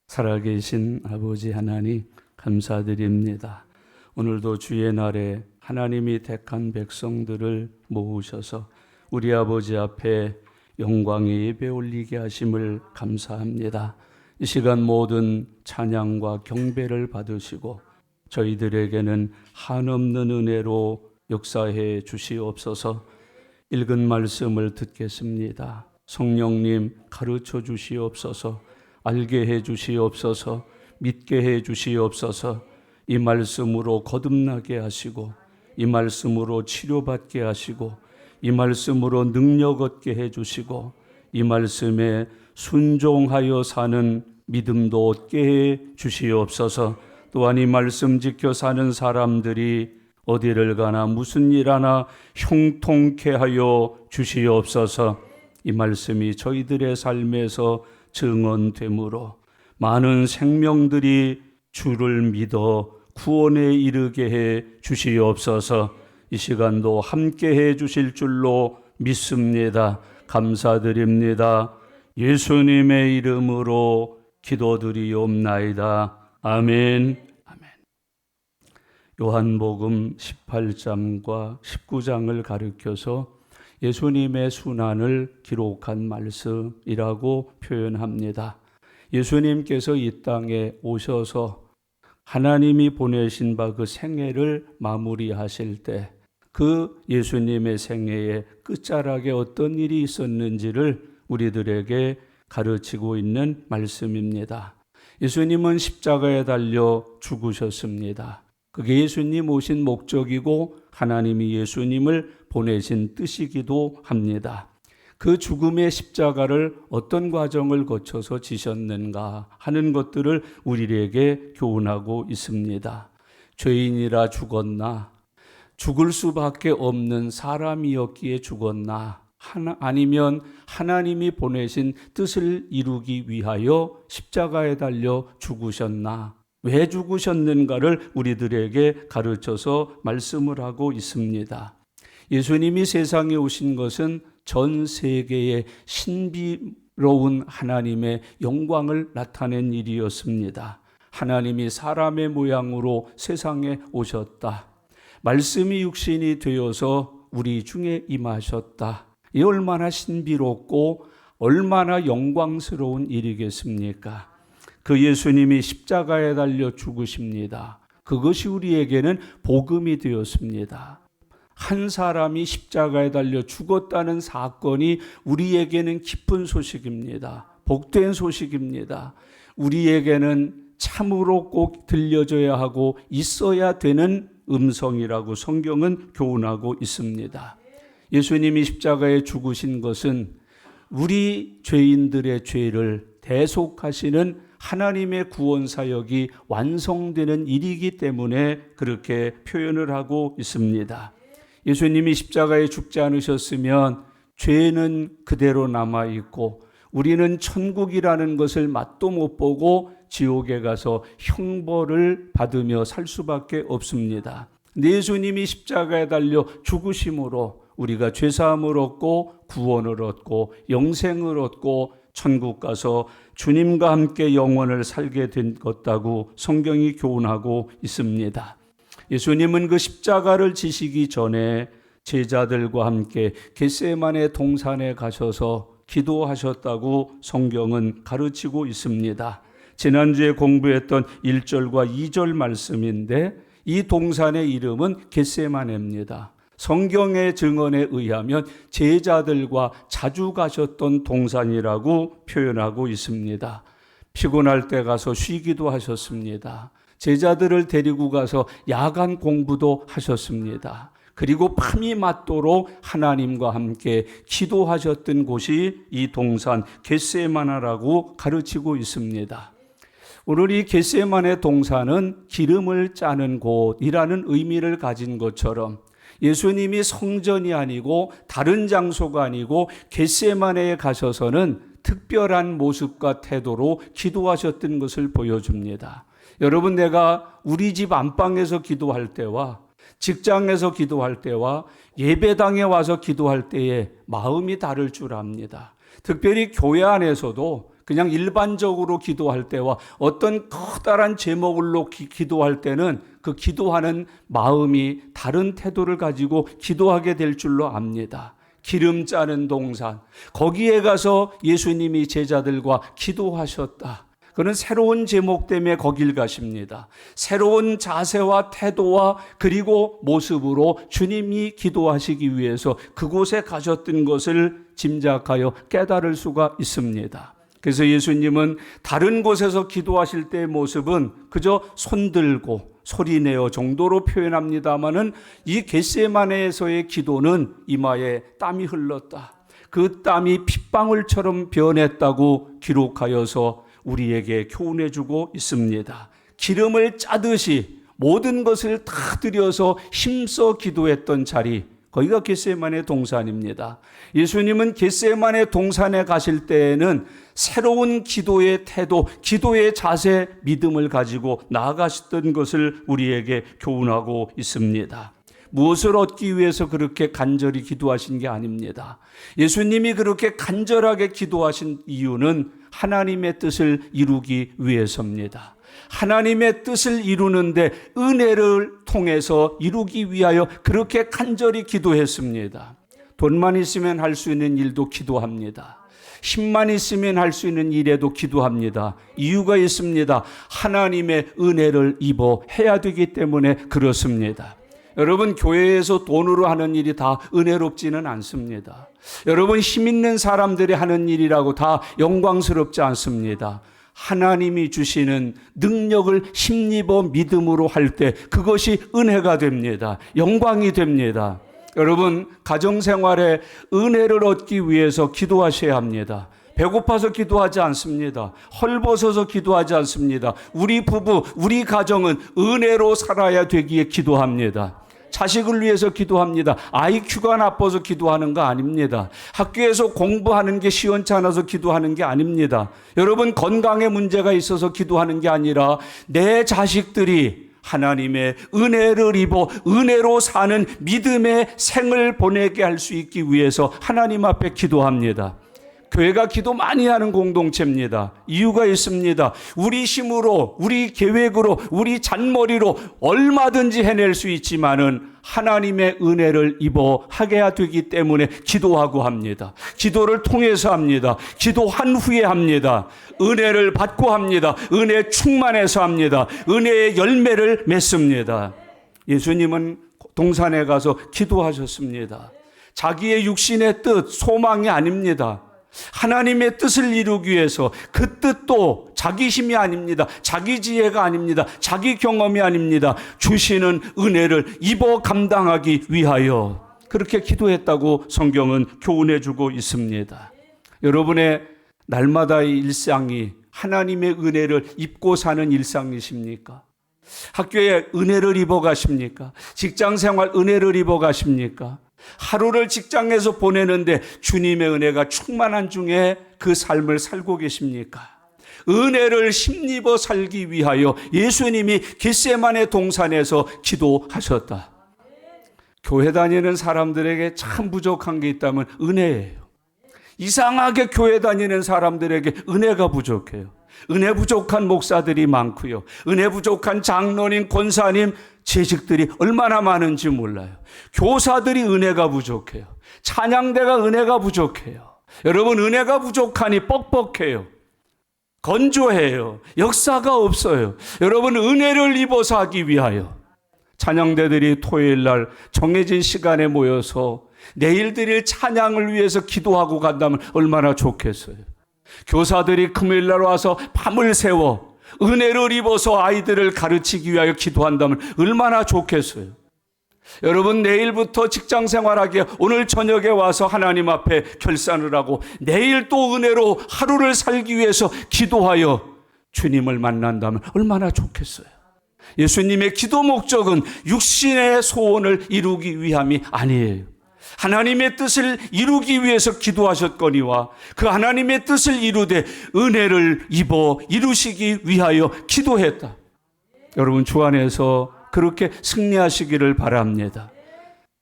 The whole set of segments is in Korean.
살아계신 아버지 하나님 감사드립니다. 오늘도 주의 날에 하나님이 택한 백성들을 모으셔서 우리 아버지 앞에 영광의 예배 올리게 하심을 감사합니다. 이 시간 모든 찬양과 경배를 받으시고 저희들에게는 한없는 은혜로 역사해 주시옵소서. 읽은 말씀을 듣겠습니다. 성령님 가르쳐 주시옵소서. 알게 해 주시옵소서. 믿게 해 주시옵소서. 이 말씀으로 거듭나게 하시고 이 말씀으로 치료받게 하시고 이 말씀으로 능력 얻게 해 주시고 이 말씀에 순종하여 사는 믿음도 얻게 해 주시옵소서. 또한 이 말씀 지켜 사는 사람들이 어디를 가나 무슨 일 하나 형통케 하여 주시옵소서. 이 말씀이 저희들의 삶에서 증언되므로 많은 생명들이 주를 믿어 구원에 이르게 해 주시옵소서. 이 시간도 함께 해 주실 줄로 믿습니다. 감사드립니다. 예수님의 이름으로 기도드리옵나이다. 아멘. 아멘. 요한복음 18장과 19장을 가리켜서 예수님의 순환을 기록한 말씀이라고 표현합니다. 예수님께서 이 땅에 오셔서 하나님이 보내신 바 그 생애를 마무리하실 때 그 예수님의 생애의 끝자락에 어떤 일이 있었는지를 우리들에게 가르치고 있는 말씀입니다. 예수님은 십자가에 달려 죽으셨습니다. 그게 예수님 오신 목적이고 하나님이 예수님을 보내신 뜻이기도 합니다. 그 죽음의 십자가를 어떤 과정을 거쳐서 지셨는가 하는 것들을 우리에게 교훈하고 있습니다. 죄인이라 죽었나? 죽을 수밖에 없는 사람이었기에 죽었나? 아니면 하나님이 보내신 뜻을 이루기 위하여 십자가에 달려 죽으셨나? 왜 죽으셨는가를 우리들에게 가르쳐서 말씀을 하고 있습니다. 예수님이 세상에 오신 것은 전 세계의 신비로운 하나님의 영광을 나타낸 일이었습니다. 하나님이 사람의 모양으로 세상에 오셨다. 말씀이 육신이 되어서 우리 중에 임하셨다. 이 얼마나 신비롭고 얼마나 영광스러운 일이겠습니까? 그 예수님이 십자가에 달려 죽으십니다. 그것이 우리에게는 복음이 되었습니다. 한 사람이 십자가에 달려 죽었다는 사건이 우리에게는 기쁜 소식입니다. 복된 소식입니다. 우리에게는 참으로 꼭 들려줘야 하고 있어야 되는 음성이라고 성경은 교훈하고 있습니다. 예수님이 십자가에 죽으신 것은 우리 죄인들의 죄를 대속하시는 하나님의 구원 사역이 완성되는 일이기 때문에 그렇게 표현을 하고 있습니다. 예수님이 십자가에 죽지 않으셨으면 죄는 그대로 남아있고 우리는 천국이라는 것을 맛도 못 보고 지옥에 가서 형벌을 받으며 살 수밖에 없습니다. 근데 예수님이 십자가에 달려 죽으심으로 우리가 죄사함을 얻고 구원을 얻고 영생을 얻고 천국 가서 주님과 함께 영원을 살게 된 것다고 성경이 교훈하고 있습니다. 예수님은 그 십자가를 지시기 전에 제자들과 함께 겟세마네 동산에 가셔서 기도하셨다고 성경은 가르치고 있습니다. 지난주에 공부했던 1절과 2절 말씀인데 이 동산의 이름은 겟세마네입니다. 성경의 증언에 의하면 제자들과 자주 가셨던 동산이라고 표현하고 있습니다. 피곤할 때 가서 쉬기도 하셨습니다. 제자들을 데리고 가서 야간 공부도 하셨습니다. 그리고 밤이 맞도록 하나님과 함께 기도하셨던 곳이 이 동산 겟세마나라고 가르치고 있습니다. 오늘 이 겟세마네 동산은 기름을 짜는 곳이라는 의미를 가진 것처럼 예수님이 성전이 아니고 다른 장소가 아니고 겟세마네에 가셔서는 특별한 모습과 태도로 기도하셨던 것을 보여줍니다. 여러분, 내가 우리 집 안방에서 기도할 때와 직장에서 기도할 때와 예배당에 와서 기도할 때의 마음이 다를 줄 압니다. 특별히 교회 안에서도 그냥 일반적으로 기도할 때와 어떤 커다란 제목을 놓고 기도할 때는 그 기도하는 마음이 다른 태도를 가지고 기도하게 될 줄로 압니다. 기름 짜는 동산, 거기에 가서 예수님이 제자들과 기도하셨다. 그는 새로운 제목 때문에 거길 가십니다. 새로운 자세와 태도와 그리고 모습으로 주님이 기도하시기 위해서 그곳에 가셨던 것을 짐작하여 깨달을 수가 있습니다. 그래서 예수님은 다른 곳에서 기도하실 때의 모습은 그저 손들고 소리내어 정도로 표현합니다마는 이 겟세마네에서의 기도는 이마에 땀이 흘렀다. 그 땀이 핏방울처럼 변했다고 기록하여서 우리에게 교훈해주고 있습니다. 기름을 짜듯이 모든 것을 다 들여서 힘써 기도했던 자리, 거기가 겟세마네 동산입니다. 예수님은 겟세마네 동산에 가실 때에는 새로운 기도의 태도, 기도의 자세, 믿음을 가지고 나아가셨던 것을 우리에게 교훈하고 있습니다. 무엇을 얻기 위해서 그렇게 간절히 기도하신 게 아닙니다. 예수님이 그렇게 간절하게 기도하신 이유는 하나님의 뜻을 이루기 위해서입니다. 하나님의 뜻을 이루는데 은혜를 통해서 이루기 위하여 그렇게 간절히 기도했습니다. 돈만 있으면 할 수 있는 일도 기도합니다. 힘만 있으면 할 수 있는 일에도 기도합니다. 이유가 있습니다. 하나님의 은혜를 입어 해야 되기 때문에 그렇습니다. 여러분, 교회에서 돈으로 하는 일이 다 은혜롭지는 않습니다. 여러분, 힘 있는 사람들이 하는 일이라고 다 영광스럽지 않습니다. 하나님이 주시는 능력을 힘입어 믿음으로 할 때 그것이 은혜가 됩니다. 영광이 됩니다. 여러분, 가정생활에 은혜를 얻기 위해서 기도하셔야 합니다. 배고파서 기도하지 않습니다. 헐벗어서 기도하지 않습니다. 우리 부부, 우리 가정은 은혜로 살아야 되기에 기도합니다. 자식을 위해서 기도합니다. IQ가 나빠서 기도하는 거 아닙니다. 학교에서 공부하는 게 시원치 않아서 기도하는 게 아닙니다. 여러분, 건강에 문제가 있어서 기도하는 게 아니라 내 자식들이 하나님의 은혜를 입어 은혜로 사는 믿음의 생을 보내게 할 수 있기 위해서 하나님 앞에 기도합니다. 교회가 기도 많이 하는 공동체입니다. 이유가 있습니다. 우리 힘으로, 우리 계획으로, 우리 잔머리로 얼마든지 해낼 수 있지만은 하나님의 은혜를 입어 하게 되기 때문에 기도하고 합니다. 기도를 통해서 합니다. 기도한 후에 합니다. 은혜를 받고 합니다. 은혜 충만해서 합니다. 은혜의 열매를 맺습니다. 예수님은 동산에 가서 기도하셨습니다. 자기의 육신의 뜻, 소망이 아닙니다. 하나님의 뜻을 이루기 위해서 그 뜻도 자기 힘이 아닙니다. 자기 지혜가 아닙니다. 자기 경험이 아닙니다. 주시는 은혜를 입어 감당하기 위하여 그렇게 기도했다고 성경은 교훈해 주고 있습니다. 여러분의 날마다의 일상이 하나님의 은혜를 입고 사는 일상이십니까? 학교에 은혜를 입어 가십니까? 직장생활 은혜를 입어 가십니까? 하루를 직장에서 보내는데 주님의 은혜가 충만한 중에 그 삶을 살고 계십니까? 은혜를 힘입어 살기 위하여 예수님이 겟세마네 동산에서 기도하셨다. 교회 다니는 사람들에게 참 부족한 게 있다면 은혜예요. 이상하게 교회 다니는 사람들에게 은혜가 부족해요. 은혜 부족한 목사들이 많고요. 은혜 부족한 장로님, 권사님, 재직들이 얼마나 많은지 몰라요. 교사들이 은혜가 부족해요. 찬양대가 은혜가 부족해요. 여러분, 은혜가 부족하니 뻑뻑해요. 건조해요. 역사가 없어요. 여러분, 은혜를 입어서 하기 위하여 찬양대들이 토요일 날 정해진 시간에 모여서 내일 드릴 찬양을 위해서 기도하고 간다면 얼마나 좋겠어요. 교사들이 금요일 날 와서 밤을 새워 은혜를 입어서 아이들을 가르치기 위하여 기도한다면 얼마나 좋겠어요. 여러분, 내일부터 직장 생활하기에 오늘 저녁에 와서 하나님 앞에 결산을 하고 내일 또 은혜로 하루를 살기 위해서 기도하여 주님을 만난다면 얼마나 좋겠어요. 예수님의 기도 목적은 육신의 소원을 이루기 위함이 아니에요. 하나님의 뜻을 이루기 위해서 기도하셨거니와 그 하나님의 뜻을 이루되 은혜를 입어 이루시기 위하여 기도했다. 여러분, 주 안에서 그렇게 승리하시기를 바랍니다.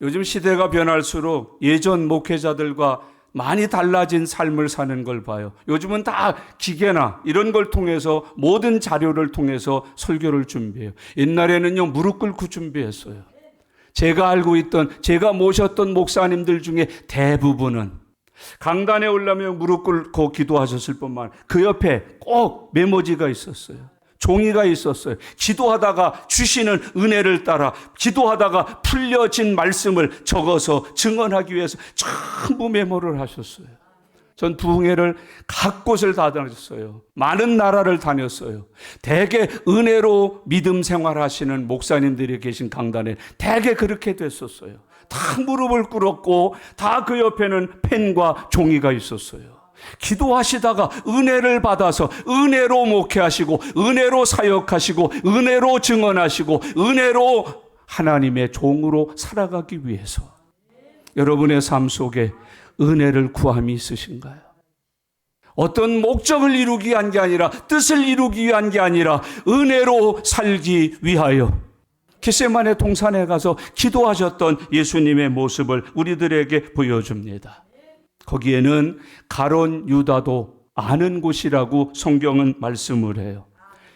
요즘 시대가 변할수록 예전 목회자들과 많이 달라진 삶을 사는 걸 봐요. 요즘은 다 기계나 이런 걸 통해서 모든 자료를 통해서 설교를 준비해요. 옛날에는요, 무릎 꿇고 준비했어요. 제가 알고 있던, 제가 모셨던 목사님들 중에 대부분은 강단에 올라면 무릎 꿇고 기도하셨을 뿐만 아니라 그 옆에 꼭 메모지가 있었어요. 종이가 있었어요. 기도하다가 주시는 은혜를 따라 기도하다가 풀려진 말씀을 적어서 증언하기 위해서 전부 메모를 하셨어요. 전 부흥회를 각 곳을 다 다녔어요. 많은 나라를 다녔어요. 대개 은혜로 믿음 생활하시는 목사님들이 계신 강단에 대개 그렇게 됐었어요. 다 무릎을 꿇었고 다 그 옆에는 펜과 종이가 있었어요. 기도하시다가 은혜를 받아서 은혜로 목회하시고 은혜로 사역하시고 은혜로 증언하시고 은혜로 하나님의 종으로 살아가기 위해서 여러분의 삶 속에 은혜를 구함이 있으신가요? 어떤 목적을 이루기 위한 게 아니라 뜻을 이루기 위한 게 아니라 은혜로 살기 위하여 겟세마네 동산에 가서 기도하셨던 예수님의 모습을 우리들에게 보여줍니다. 거기에는 가론 유다도 아는 곳이라고 성경은 말씀을 해요.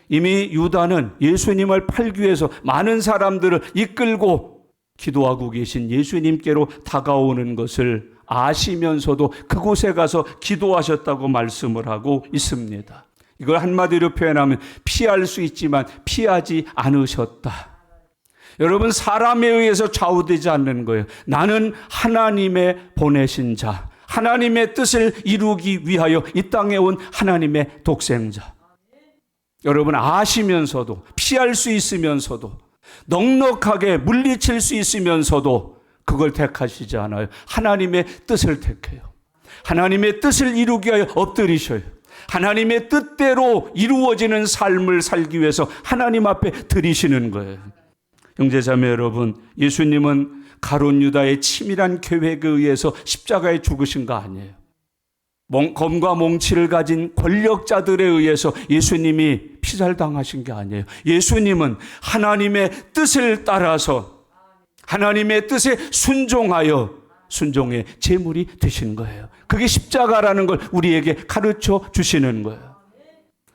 이미 유다는 예수님을 팔기 위해서 많은 사람들을 이끌고 기도하고 계신 예수님께로 다가오는 것을 아시면서도 그곳에 가서 기도하셨다고 말씀을 하고 있습니다. 이걸 한마디로 표현하면 피할 수 있지만 피하지 않으셨다. 여러분, 사람에 의해서 좌우되지 않는 거예요. 나는 하나님의 보내신 자, 하나님의 뜻을 이루기 위하여 이 땅에 온 하나님의 독생자. 여러분, 아시면서도 피할 수 있으면서도 넉넉하게 물리칠 수 있으면서도 그걸 택하시지 않아요. 하나님의 뜻을 택해요. 하나님의 뜻을 이루기 위하여 엎드리셔요. 하나님의 뜻대로 이루어지는 삶을 살기 위해서 하나님 앞에 드리시는 거예요. 형제자매 여러분, 예수님은 가룟 유다의 치밀한 계획에 의해서 십자가에 죽으신 거 아니에요. 검과 몽치를 가진 권력자들에 의해서 예수님이 피살당하신 게 아니에요. 예수님은 하나님의 뜻을 따라서 하나님의 뜻에 순종하여 순종의 제물이 되신 거예요. 그게 십자가라는 걸 우리에게 가르쳐 주시는 거예요.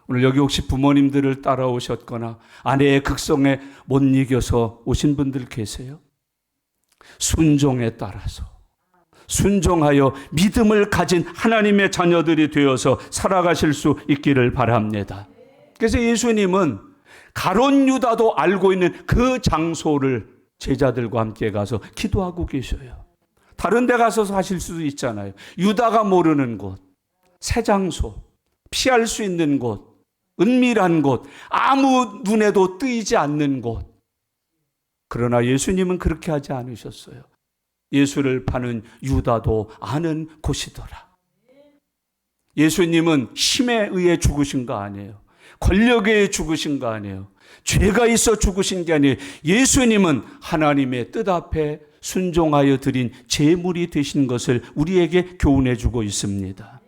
오늘 여기 혹시 부모님들을 따라오셨거나 아내의 극성에 못 이겨서 오신 분들 계세요? 순종에 따라서 순종하여 믿음을 가진 하나님의 자녀들이 되어서 살아가실 수 있기를 바랍니다. 그래서 예수님은 가룟 유다도 알고 있는 그 장소를 제자들과 함께 가서 기도하고 계셔요. 다른 데 가서 하실 수도 있잖아요. 유다가 모르는 곳, 새 장소, 피할 수 있는 곳, 은밀한 곳, 아무 눈에도 뜨이지 않는 곳. 그러나 예수님은 그렇게 하지 않으셨어요. 예수를 파는 유다도 아는 곳이더라. 예수님은 힘에 의해 죽으신 거 아니에요. 권력에 의해 죽으신 거 아니에요. 죄가 있어 죽으신 게 아니에요. 예수님은 하나님의 뜻 앞에 순종하여 드린 제물이 되신 것을 우리에게 교훈해 주고 있습니다.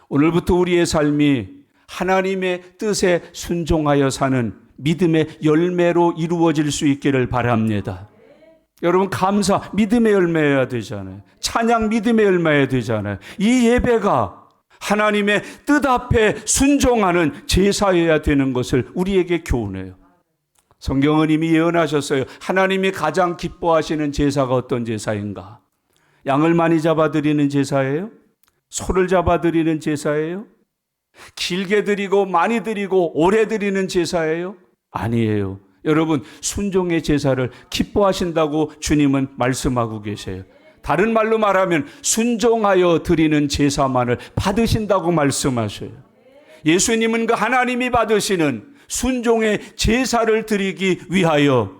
오늘부터 우리의 삶이 하나님의 뜻에 순종하여 사는 믿음의 열매로 이루어질 수 있기를 바랍니다. 여러분, 감사, 믿음의 열매여야 되잖아요. 찬양, 믿음의 열매여야 되잖아요. 이 예배가 하나님의 뜻 앞에 순종하는 제사여야 되는 것을 우리에게 교훈해요. 성경은 이미 예언하셨어요. 하나님이 가장 기뻐하시는 제사가 어떤 제사인가? 양을 많이 잡아드리는 제사예요? 소를 잡아드리는 제사예요? 길게 드리고 많이 드리고 오래 드리는 제사예요? 아니에요. 여러분, 순종의 제사를 기뻐하신다고 주님은 말씀하고 계세요. 다른 말로 말하면 순종하여 드리는 제사만을 받으신다고 말씀하셔요. 예수님은 그 하나님이 받으시는 순종의 제사를 드리기 위하여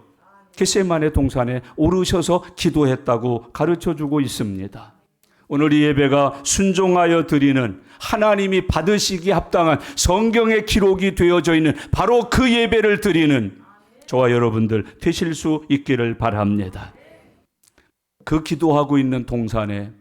겟세마네 동산에 오르셔서 기도했다고 가르쳐주고 있습니다. 오늘 이 예배가 순종하여 드리는 하나님이 받으시기 합당한 성경의 기록이 되어져 있는 바로 그 예배를 드리는 저와 여러분들 되실 수 있기를 바랍니다. 그 기도하고 있는 동산에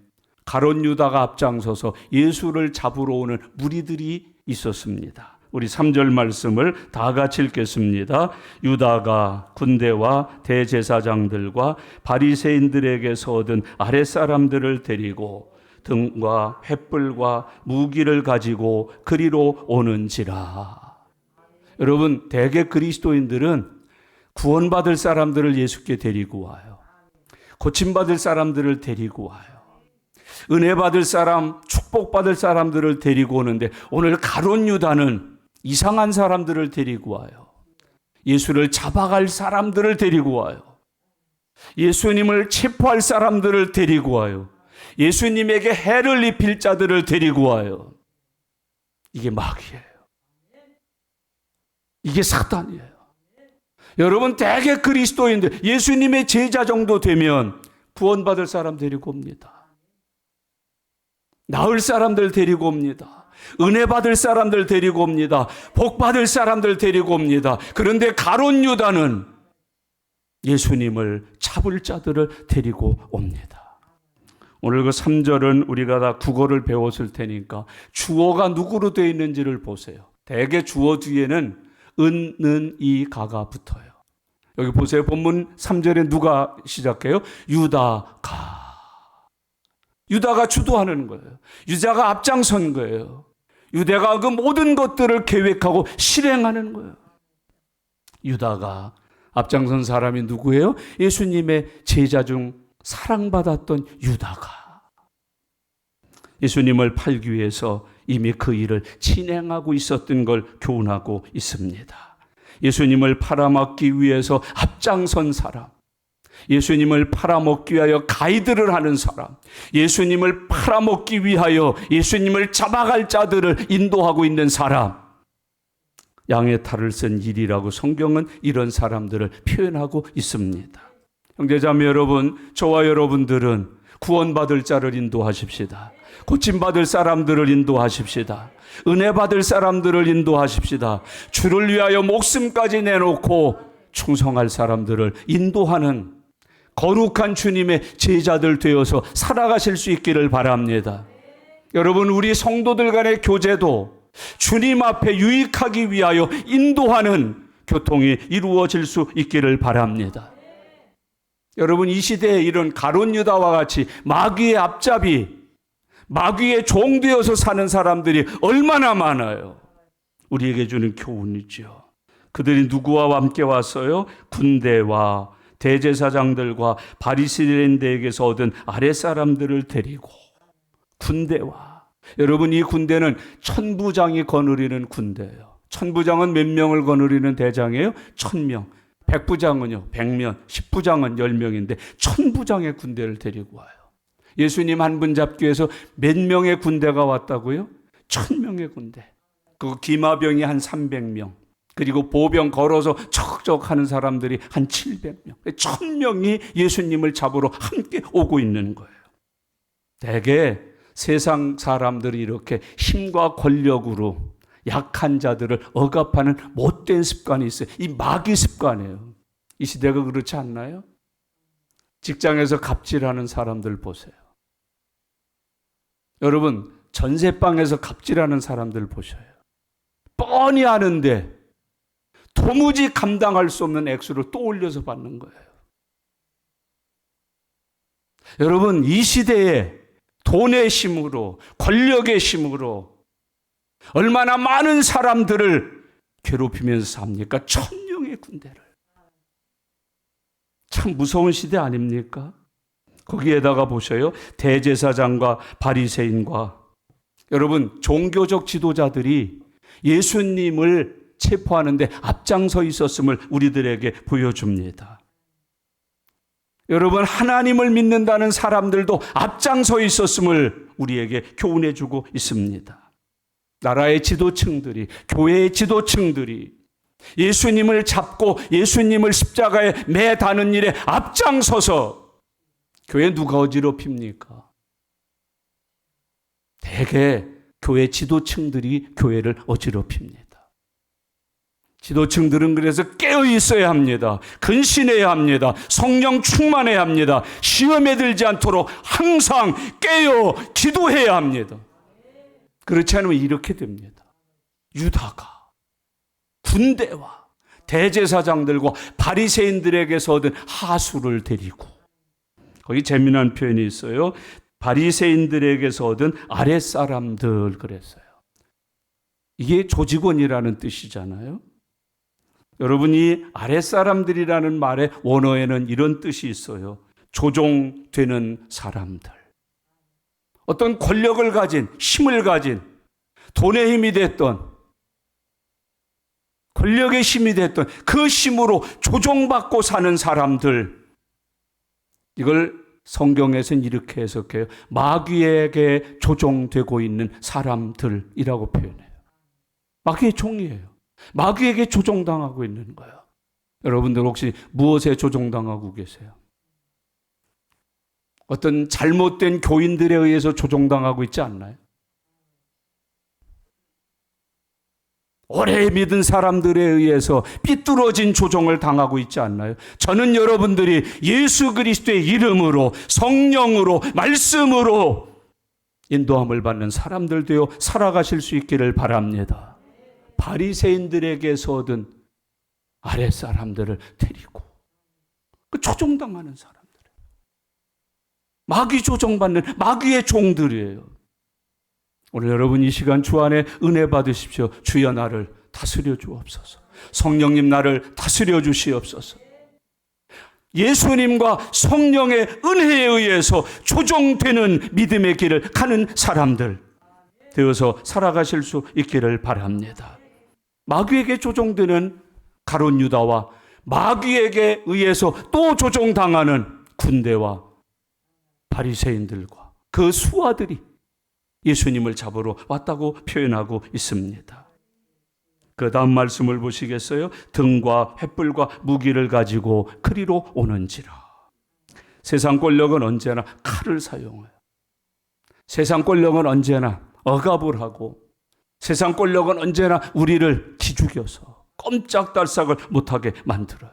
가룟 유다가 앞장서서 예수를 잡으러 오는 무리들이 있었습니다. 우리 3절 말씀을 다 같이 읽겠습니다. 유다가 군대와 대제사장들과 바리새인들에게서 얻은 아랫사람들을 데리고 등과 횃불과 무기를 가지고 그리로 오는지라. 여러분, 대개 그리스도인들은 구원받을 사람들을 예수께 데리고 와요. 고침받을 사람들을 데리고 와요. 은혜 받을 사람, 축복받을 사람들을 데리고 오는데 오늘 가룟 유다는 이상한 사람들을 데리고 와요. 예수를 잡아갈 사람들을 데리고 와요. 예수님을 체포할 사람들을 데리고 와요. 예수님에게 해를 입힐 자들을 데리고 와요. 이게 마귀예요. 이게 사단이에요. 여러분, 대개 그리스도인들, 예수님의 제자 정도 되면 구원받을 사람 데리고 옵니다. 나을 사람들 데리고 옵니다. 은혜 받을 사람들 데리고 옵니다. 복 받을 사람들 데리고 옵니다. 그런데 가룟 유다는 예수님을 잡을 자들을 데리고 옵니다. 오늘 그 3절은 우리가 다 국어를 배웠을 테니까 주어가 누구로 되어 있는지를 보세요. 대개 주어 뒤에는 은, 는, 이, 가가 붙어요. 여기 보세요. 본문 3절에 누가 시작해요? 유다가. 유다가 주도하는 거예요. 유다가 앞장선 거예요. 유다가 그 모든 것들을 계획하고 실행하는 거예요. 유다가 앞장선 사람이 누구예요? 예수님의 제자 중 사랑받았던 유다가. 예수님을 팔기 위해서 이미 그 일을 진행하고 있었던 걸 교훈하고 있습니다. 예수님을 팔아먹기 위해서 앞장선 사람, 예수님을 팔아먹기 위하여 가이드를 하는 사람, 예수님을 팔아먹기 위하여 예수님을 잡아갈 자들을 인도하고 있는 사람, 양의 탈을 쓴 일이라고 성경은 이런 사람들을 표현하고 있습니다. 형제자매 여러분, 저와 여러분들은 구원받을 자를 인도하십시다. 고침받을 사람들을 인도하십시다. 은혜 받을 사람들을 인도하십시다. 주를 위하여 목숨까지 내놓고 충성할 사람들을 인도하는 거룩한 주님의 제자들 되어서 살아가실 수 있기를 바랍니다. 여러분, 우리 성도들 간의 교제도 주님 앞에 유익하기 위하여 인도하는 교통이 이루어질 수 있기를 바랍니다. 여러분, 이 시대에 이런 가룟 유다와 같이 마귀의 앞잡이, 마귀의 종 되어서 사는 사람들이 얼마나 많아요. 우리에게 주는 교훈이죠. 그들이 누구와 함께 왔어요? 군대와 대제사장들과 바리새인들에게서 얻은 아랫사람들을 데리고. 군대와. 여러분, 이 군대는 천부장이 거느리는 군대예요. 천부장은 몇 명을 거느리는 대장이에요? 1000명. 백부장은요, 100명, 10부장은 10명인데 천부장의 군대를 데리고 와요. 예수님 한 분 잡기 위해서 몇 명의 군대가 왔다고요? 1000명의 군대. 그 기마병이 한 300명. 그리고 보병 걸어서 척척 하는 사람들이 한 700명. 1000명이 예수님을 잡으러 함께 오고 있는 거예요. 대개 세상 사람들이 이렇게 힘과 권력으로 약한 자들을 억압하는 못된 습관이 있어요. 이 마귀 습관이에요. 이 시대가 그렇지 않나요? 직장에서 갑질하는 사람들 보세요. 여러분, 전세방에서 갑질하는 사람들 보셔요. 뻔히 아는데 도무지 감당할 수 없는 액수를 또 올려서 받는 거예요. 여러분, 이 시대에 돈의 힘으로, 권력의 힘으로 얼마나 많은 사람들을 괴롭히면서 삽니까? 1000명의 군대를. 참 무서운 시대 아닙니까? 거기에다가 보셔요. 대제사장과 바리새인과 여러분, 종교적 지도자들이 예수님을 체포하는데 앞장서 있었음을 우리들에게 보여줍니다. 여러분, 하나님을 믿는다는 사람들도 앞장서 있었음을 우리에게 교훈해 주고 있습니다. 나라의 지도층들이, 교회의 지도층들이 예수님을 잡고 예수님을 십자가에 매다는 일에 앞장서서 교회 누가 어지럽힙니까? 대개 교회 지도층들이 교회를 어지럽힙니다. 지도층들은 그래서 깨어 있어야 합니다. 근신해야 합니다. 성령 충만해야 합니다. 시험에 들지 않도록 항상 깨어 기도해야 합니다. 그렇지 않으면 이렇게 됩니다. 유다가 군대와 대제사장들과 바리새인들에게서 얻은 하수를 데리고, 거기 재미난 표현이 있어요. 바리새인들에게서 얻은 아랫사람들 그랬어요. 이게 조직원이라는 뜻이잖아요. 여러분이 아랫사람들이라는 말의 원어에는 이런 뜻이 있어요. 조종되는 사람들. 어떤 권력을 가진, 힘을 가진, 돈의 힘이 됐던, 권력의 힘이 됐던 그 힘으로 조종받고 사는 사람들. 이걸 성경에서는 이렇게 해석해요. 마귀에게 조종되고 있는 사람들이라고 표현해요. 마귀의 종이에요. 마귀에게 조종당하고 있는 거예요. 여러분들 혹시 무엇에 조종당하고 계세요? 어떤 잘못된 교인들에 의해서 조종당하고 있지 않나요? 오래 믿은 사람들에 의해서 삐뚤어진 조종을 당하고 있지 않나요? 저는 여러분들이 예수 그리스도의 이름으로, 성령으로, 말씀으로 인도함을 받는 사람들 되어 살아가실 수 있기를 바랍니다. 바리새인들에게서 얻은 아랫사람들을 데리고 그 조종당하는 사람들, 마귀 조종받는 마귀의 종들이에요. 오늘 여러분 이 시간 주 안에 은혜 받으십시오. 주여 나를 다스려 주옵소서. 성령님 나를 다스려 주시옵소서. 예수님과 성령의 은혜에 의해서 조종되는 믿음의 길을 가는 사람들 되어서 살아가실 수 있기를 바랍니다. 마귀에게 조종되는 가룟 유다와 마귀에게 의해서 또 조종당하는 군대와 바리새인들과 그 수하들이 예수님을 잡으러 왔다고 표현하고 있습니다. 그 다음 말씀을 보시겠어요? 등과 횃불과 무기를 가지고 그리로 오는지라. 세상 권력은 언제나 칼을 사용해요. 세상 권력은 언제나 억압을 하고, 세상 권력은 언제나 우리를 기죽여서 꼼짝달싹을 못하게 만들어요.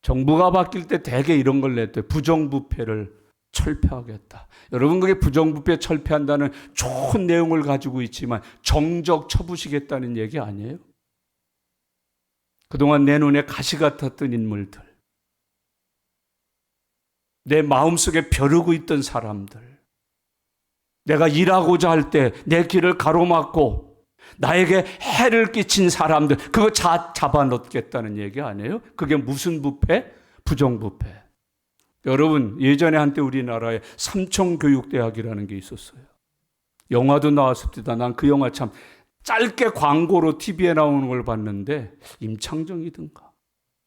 정부가 바뀔 때 대개 이런 걸 냈대요. 부정부패를 철폐하겠다. 여러분, 그게 부정부패 철폐한다는 좋은 내용을 가지고 있지만 정적 쳐부시겠다는 얘기 아니에요? 그동안 내 눈에 가시 같았던 인물들, 내 마음속에 벼르고 있던 사람들, 내가 일하고자 할 때 내 길을 가로막고 나에게 해를 끼친 사람들, 그거 잡아넣겠다는 얘기 아니에요? 그게 무슨 부패? 부정부패. 여러분, 예전에 한때 우리나라에 삼청교육대학이라는 게 있었어요. 영화도 나왔습니다. 난 그 영화 참 짧게 광고로 TV에 나오는 걸 봤는데, 임창정이든가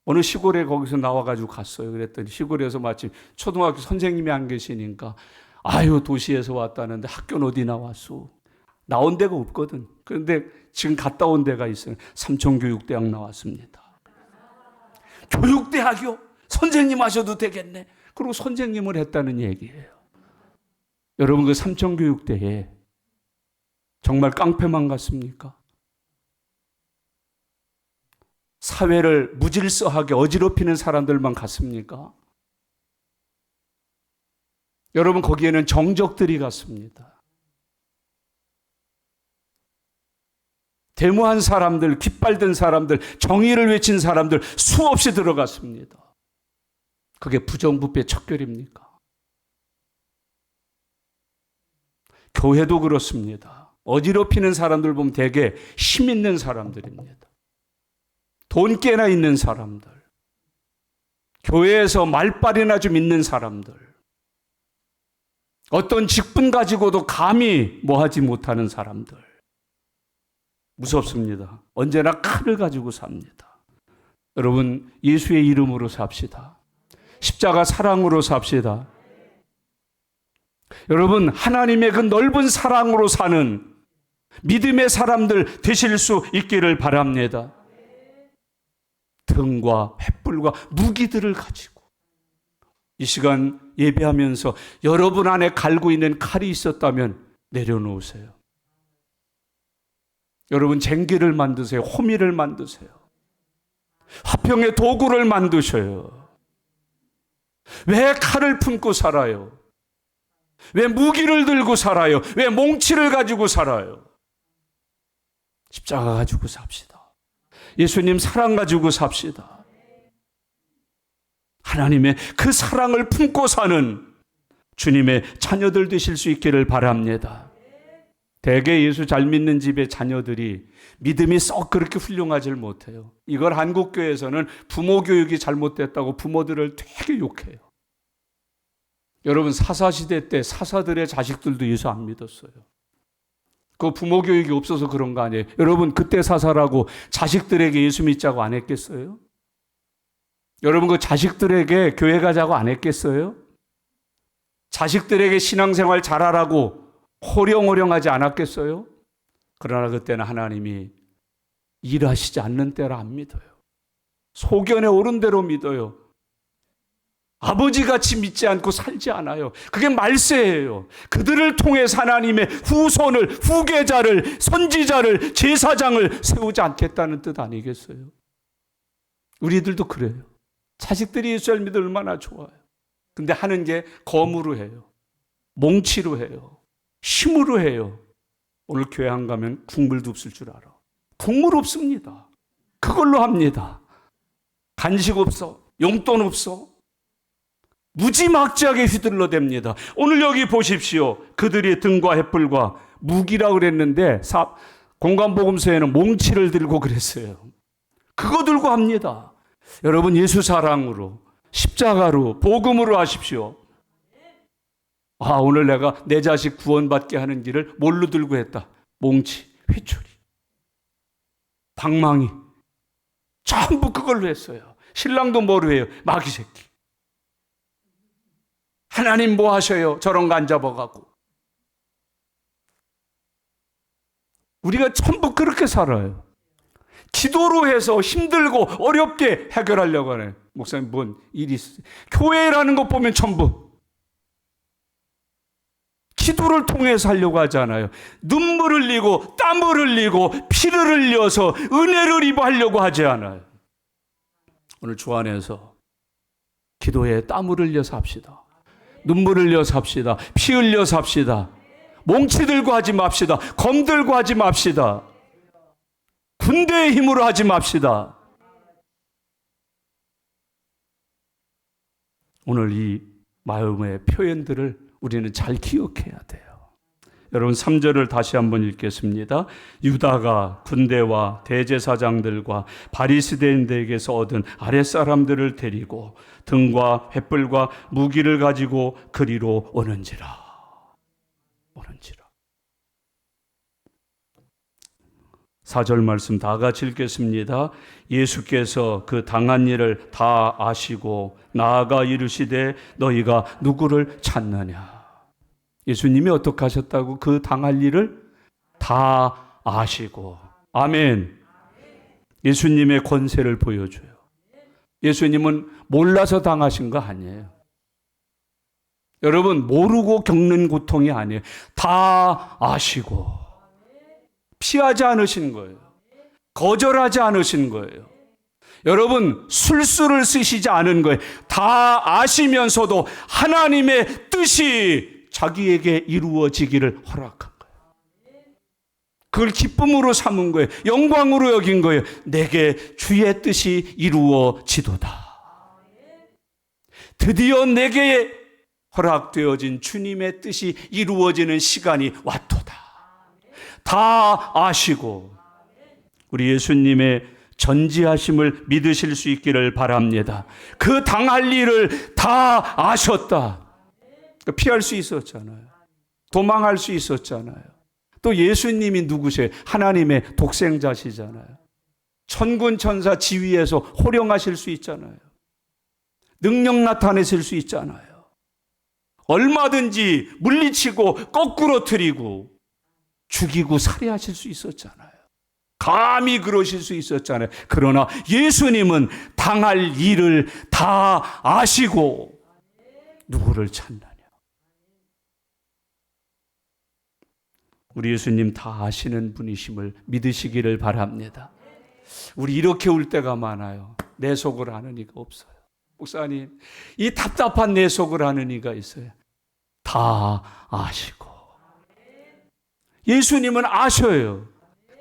어느 시골에 거기서 나와가지고 갔어요. 그랬더니 시골에서 마침 초등학교 선생님이 안 계시니까, 아유 도시에서 왔다는데 학교는 어디 나왔소? 나온 데가 없거든. 그런데 지금 갔다 온 데가 있어요. 삼청교육대학 나왔습니다. 교육대학이요? 선생님 하셔도 되겠네. 그리고 선생님을 했다는 얘기예요. 여러분, 그 삼청교육대에 정말 깡패만 같습니까? 사회를 무질서하게 어지럽히는 사람들만 같습니까? 여러분, 거기에는 정적들이 갔습니다. 데모한 사람들, 깃발든 사람들, 정의를 외친 사람들 수없이 들어갔습니다. 그게 부정부패 척결입니까? 교회도 그렇습니다. 어지럽히는 사람들 보면 대개 힘 있는 사람들입니다. 돈 깨나 있는 사람들, 교회에서 말빨이나 좀 있는 사람들, 어떤 직분 가지고도 감히 뭐하지 못하는 사람들. 무섭습니다. 언제나 칼을 가지고 삽니다. 여러분, 예수의 이름으로 삽시다. 십자가 사랑으로 삽시다. 여러분, 하나님의 그 넓은 사랑으로 사는 믿음의 사람들 되실 수 있기를 바랍니다. 등과 횃불과 무기들을 가지고 이 시간 예배하면서 여러분 안에 갈고 있는 칼이 있었다면 내려놓으세요. 여러분, 쟁기를 만드세요. 호미를 만드세요. 화평의 도구를 만드셔요. 왜 칼을 품고 살아요? 왜 무기를 들고 살아요? 왜 몽치를 가지고 살아요? 십자가 가지고 삽시다. 예수님 사랑 가지고 삽시다. 하나님의 그 사랑을 품고 사는 주님의 자녀들 되실 수 있기를 바랍니다. 대개 예수 잘 믿는 집의 자녀들이 믿음이 썩 그렇게 훌륭하질 못해요. 이걸 한국교회에서는 부모 교육이 잘못됐다고 부모들을 되게 욕해요. 여러분, 사사시대 때 사사들의 자식들도 예수 안 믿었어요. 그 부모 교육이 없어서 그런 거 아니에요. 여러분, 그때 사사라고 자식들에게 예수 믿자고 안 했겠어요? 여러분, 그 자식들에게 교회 가자고 안 했겠어요? 자식들에게 신앙생활 잘하라고 호령호령하지 않았겠어요? 그러나 그때는 하나님이 일하시지 않는 때라 안 믿어요. 소견에 오른 대로 믿어요. 아버지같이 믿지 않고 살지 않아요. 그게 말세예요. 그들을 통해서 하나님의 후손을, 후계자를, 선지자를, 제사장을 세우지 않겠다는 뜻 아니겠어요? 우리들도 그래요. 자식들이 예수를 믿으면 얼마나 좋아요. 근데 하는 게 검으로 해요. 몽치로 해요. 힘으로 해요. 오늘 교회 안 가면 국물도 없을 줄 알아. 국물 없습니다. 그걸로 합니다. 간식 없어. 용돈 없어. 무지막지하게 휘둘러댑니다. 오늘 여기 보십시오. 그들이 등과 횃불과 무기라고 그랬는데 공간복음서에는 몽치를 들고 그랬어요. 그거 들고 합니다. 여러분, 예수 사랑으로, 십자가로, 복음으로 하십시오. 오늘 내가 내 자식 구원받게 하는 길을 뭘로 들고 했다? 몽치, 회초리, 방망이, 전부 그걸로 했어요. 신랑도 뭐로 해요? 마귀 새끼. 하나님 뭐 하셔요? 저런 거 안 잡아가고. 우리가 전부 그렇게 살아요. 기도로 해서 힘들고 어렵게 해결하려고 하네. 목사님, 뭔 일이 있어요? 교회라는 것 보면 전부 기도를 통해서 하려고 하잖아요. 눈물을 흘리고 땀을 흘리고 피를 흘려서 은혜를 입어하려고 하지 않아요. 오늘 주 안에서 기도에 땀을 흘려서 합시다. 눈물 흘려서 합시다. 피 흘려서 합시다. 몽치 들고 하지 맙시다. 검 들고 하지 맙시다. 군대의 힘으로 하지 맙시다. 오늘 이 마음의 표현들을 우리는 잘 기억해야 돼요. 여러분, 3절을 다시 한번 읽겠습니다. 유다가 군대와 대제사장들과 바리새인들에게서 얻은 아랫사람들을 데리고 등과 횃불과 무기를 가지고 그리로 오는지라. 4절 말씀 다 같이 읽겠습니다. 예수께서 그 당한 일을 다 아시고 나아가 이르시되 너희가 누구를 찾느냐. 예수님이 어떻게 하셨다고? 그 당할 일을 다 아시고. 아멘. 예수님의 권세를 보여줘요. 예수님은 몰라서 당하신 거 아니에요. 여러분, 모르고 겪는 고통이 아니에요. 다 아시고. 피하지 않으신 거예요. 거절하지 않으신 거예요. 여러분, 술수를 쓰시지 않은 거예요. 다 아시면서도 하나님의 뜻이 자기에게 이루어지기를 허락한 거예요. 그걸 기쁨으로 삼은 거예요. 영광으로 여긴 거예요. 내게 주의 뜻이 이루어지도다. 드디어 내게 허락되어진 주님의 뜻이 이루어지는 시간이 왔도다. 다 아시고 우리 예수님의 전지하심을 믿으실 수 있기를 바랍니다. 그 당할 일을 다 아셨다. 피할 수 있었잖아요. 도망할 수 있었잖아요. 또 예수님이 누구세요? 하나님의 독생자시잖아요. 천군 천사 지위에서 호령하실 수 있잖아요. 능력 나타내실 수 있잖아요. 얼마든지 물리치고 거꾸로 트리고 죽이고 살해하실 수 있었잖아요. 감히 그러실 수 있었잖아요. 그러나 예수님은 당할 일을 다 아시고 누구를 찾느냐. 우리 예수님 다 아시는 분이심을 믿으시기를 바랍니다. 우리 이렇게 울 때가 많아요. 내 속을 아는 이가 없어요. 목사님, 이 답답한 내 속을 아는 이가 있어요. 다 아시고. 예수님은 아셔요.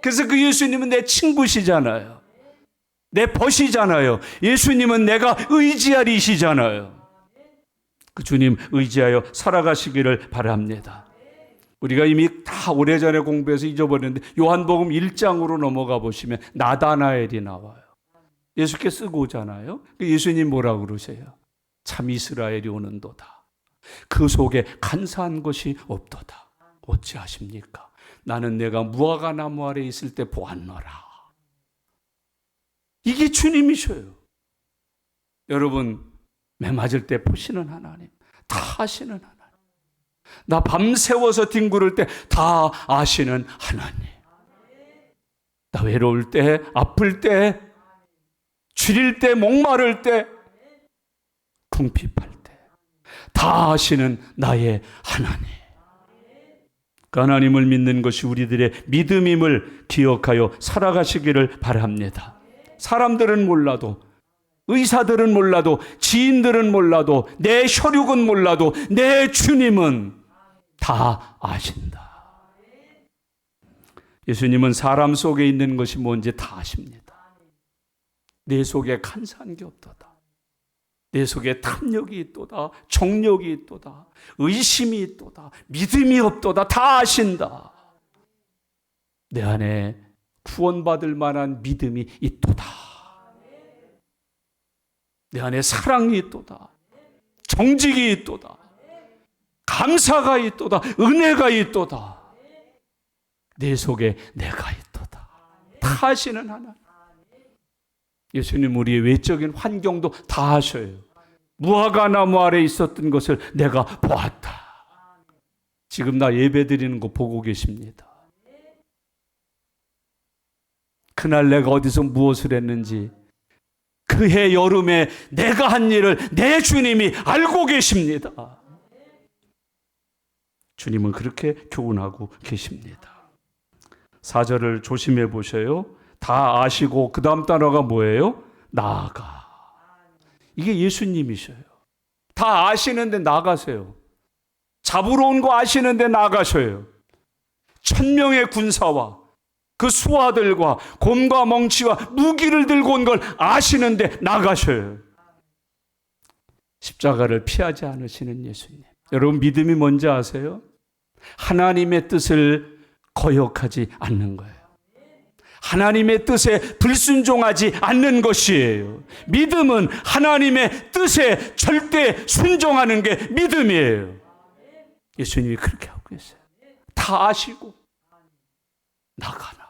그래서 그 예수님은 내 친구시잖아요. 내 벗이잖아요. 예수님은 내가 의지할 이시잖아요. 그 주님 의지하여 살아가시기를 바랍니다. 우리가 이미 다 오래전에 공부해서 잊어버렸는데 요한복음 1장으로 넘어가 보시면 나다나엘이 나와요. 예수께 쓰고 오잖아요. 예수님 뭐라고 그러세요? 참 이스라엘이 오는도다. 그 속에 간사한 것이 없도다. 어찌하십니까? 나는 내가 무화과 나무 아래 있을 때 보았노라. 이게 주님이셔요. 여러분, 매 맞을 때 보시는 하나님, 다 아시는 하나님, 나 밤새워서 뒹구를 때 다 아시는 하나님, 나 외로울 때, 아플 때, 줄일 때, 목마를 때, 궁핍할 때 다 아시는 나의 하나님. 그 하나님을 믿는 것이 우리들의 믿음임을 기억하여 살아가시기를 바랍니다. 사람들은 몰라도, 의사들은 몰라도, 지인들은 몰라도, 내 혈육은 몰라도 내 주님은 다 아신다. 예수님은 사람 속에 있는 것이 뭔지 다 아십니다. 내 속에 간사한 게 없도다. 내 속에 탐욕이 있도다. 정욕이 있도다. 의심이 있도다. 믿음이 없도다. 다 아신다. 내 안에 구원받을 만한 믿음이 있도다. 내 안에 사랑이 있도다. 정직이 있도다. 감사가 있도다. 은혜가 있도다. 내 속에 내가 있도다. 다 아시는 하나님. 예수님 우리의 외적인 환경도 다 아셔요. 무화과 나무 아래 있었던 것을 내가 보았다. 지금 나 예배 드리는 거 보고 계십니다. 그날 내가 어디서 무엇을 했는지, 그해 여름에 내가 한 일을 내 주님이 알고 계십니다. 주님은 그렇게 교훈하고 계십니다. 4절을 조심해 보셔요. 다 아시고 그 다음 단어가 뭐예요? 나아가. 이게 예수님이셔요. 다 아시는데 나가세요. 잡으러 온 거 아시는데 나가셔요. 1000명의 군사와 그 수하들과 곰과 멍치와 무기를 들고 온 걸 아시는데 나가셔요. 십자가를 피하지 않으시는 예수님. 여러분 믿음이 뭔지 아세요? 하나님의 뜻을 거역하지 않는 거예요. 하나님의 뜻에 불순종하지 않는 것이에요. 믿음은 하나님의 뜻에 절대 순종하는 게 믿음이에요. 예수님이 그렇게 하고 계세요. 다 아시고 나가라.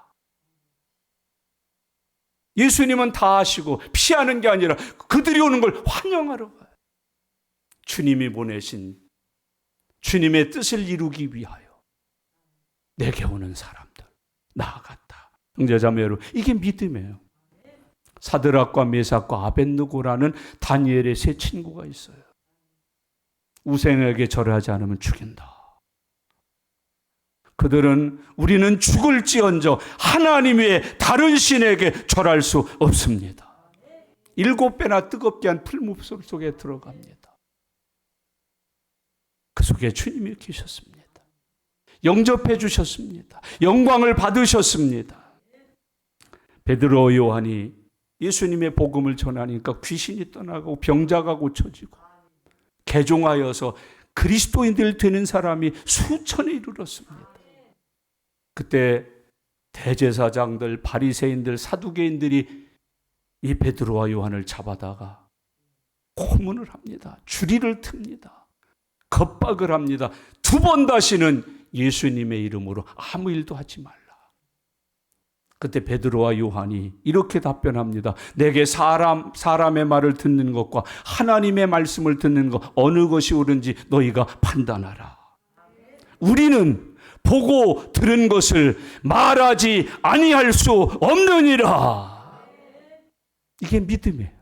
예수님은 다 아시고 피하는 게 아니라 그들이 오는 걸 환영하러 가요. 주님이 보내신 주님의 뜻을 이루기 위하여 내게 오는 사람들 나아갔다. 형제자매 여러분, 이게 믿음이에요. 사드락과 메삭과 아벳느고라는 다니엘의 세 친구가 있어요. 우상에게 절하지 않으면 죽인다. 그들은 우리는 죽을지언정 하나님 외에 다른 신에게 절할 수 없습니다. 7배나 뜨겁게 한 풀무불 속에 들어갑니다. 그 속에 주님이 계셨습니다. 영접해 주셨습니다. 영광을 받으셨습니다. 베드로 요한이 예수님의 복음을 전하니까 귀신이 떠나고 병자가 고쳐지고 개종하여서 그리스도인들 되는 사람이 수천에 이르렀습니다. 그때 대제사장들, 바리새인들, 사두개인들이 이 베드로와 요한을 잡아다가 고문을 합니다. 주리를 틉니다. 겁박을 합니다. 2번 다시는 예수님의 이름으로 아무 일도 하지 말라. 그때 베드로와 요한이 이렇게 답변합니다. 내게 사람의 말을 듣는 것과 하나님의 말씀을 듣는 것 어느 것이 옳은지 너희가 판단하라. 우리는 보고 들은 것을 말하지 아니할 수 없느니라. 이게 믿음이에요.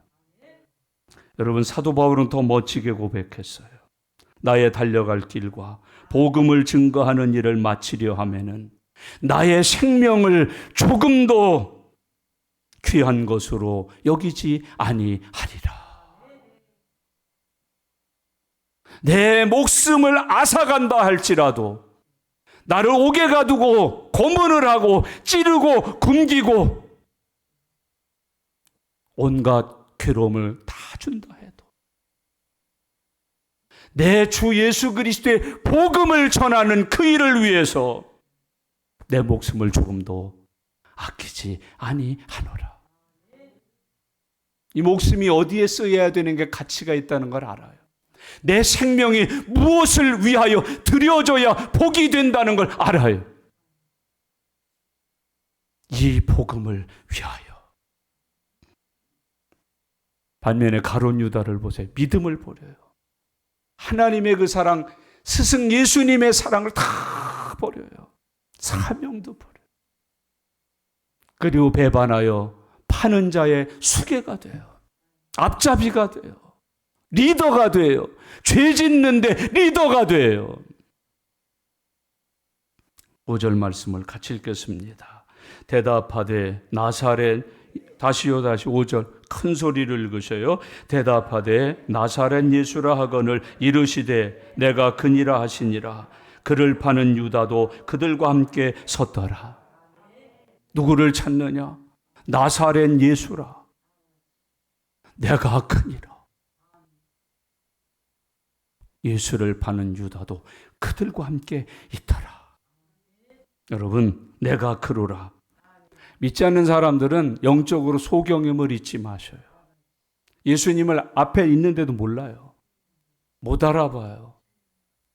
여러분 사도 바울은 더 멋지게 고백했어요. 나의 달려갈 길과 복음을 증거하는 일을 마치려 하면은 나의 생명을 조금도 귀한 것으로 여기지 아니하리라. 내 목숨을 앗아간다 할지라도 나를 옥에 가두고 고문을 하고 찌르고 굶기고 온갖 괴로움을 다 준다 해도 내 주 예수 그리스도의 복음을 전하는 그 일을 위해서 내 목숨을 조금도 아끼지 아니하노라. 이 목숨이 어디에 쓰여야 되는 게 가치가 있다는 걸 알아요. 내 생명이 무엇을 위하여 드려져야 복이 된다는 걸 알아요. 이 복음을 위하여. 반면에 가룟 유다를 보세요. 믿음을 버려요. 하나님의 그 사랑, 스승 예수님의 사랑을 다 버려요. 사명도 버려요. 그리고 배반하여 파는 자의 수괴가 돼요. 앞잡이가 돼요. 리더가 돼요. 죄 짓는데 리더가 돼요. 5절 말씀을 같이 읽겠습니다. 대답하되 나사렛, 다시요 다시 5절 큰 소리를 읽으셔요. 대답하되 나사렛 예수라 하거늘 이르시되 내가 그니라 하시니라. 그를 파는 유다도 그들과 함께 섰더라. 누구를 찾느냐? 나사렛 예수라. 내가 그니라. 예수를 파는 유다도 그들과 함께 있더라. 여러분, 내가 그로라. 믿지 않는 사람들은 영적으로 소경임을 잊지 마셔요. 예수님을 앞에 있는데도 몰라요. 못 알아봐요.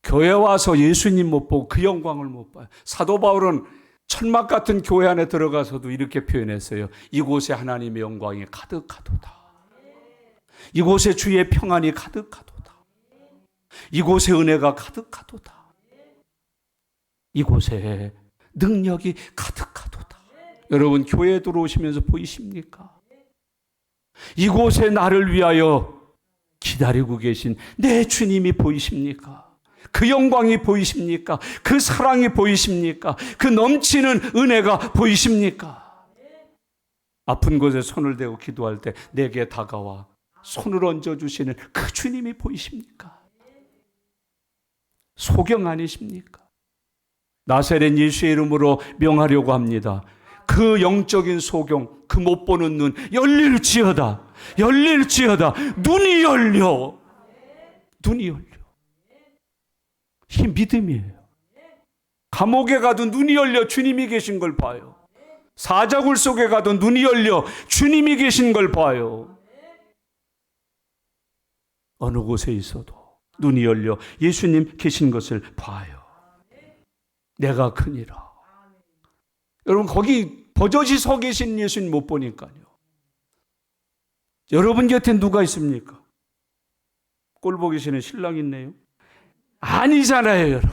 교회 와서 예수님 못 보고 그 영광을 못 봐요. 사도 바울은 천막 같은 교회 안에 들어가서도 이렇게 표현했어요. 이곳에 하나님의 영광이 가득하도다. 이곳에 주의 평안이 가득하도다. 이곳에 은혜가 가득하도다. 이곳에 능력이 가득하도다. 여러분, 교회에 들어오시면서 보이십니까? 이곳에 나를 위하여 기다리고 계신 내 주님이 보이십니까? 그 영광이 보이십니까? 그 사랑이 보이십니까? 그 넘치는 은혜가 보이십니까? 아픈 곳에 손을 대고 기도할 때 내게 다가와 손을 얹어주시는 그 주님이 보이십니까? 소경 아니십니까? 나사렛 예수의 이름으로 명하려고 합니다. 그 영적인 소경, 그 못 보는 눈 열릴지어다. 열릴지어다. 눈이 열려. 눈이 열려. 이 믿음이에요. 감옥에 가도 눈이 열려 주님이 계신 걸 봐요. 사자굴 속에 가도 눈이 열려 주님이 계신 걸 봐요. 어느 곳에 있어도 눈이 열려 예수님 계신 것을 봐요. 내가 크니라. 여러분, 거기 버젓이 서 계신 예수님 못 보니까요. 여러분 곁에 누가 있습니까? 꼴 보기 싫은 신랑 있네요. 아니잖아요, 여러분.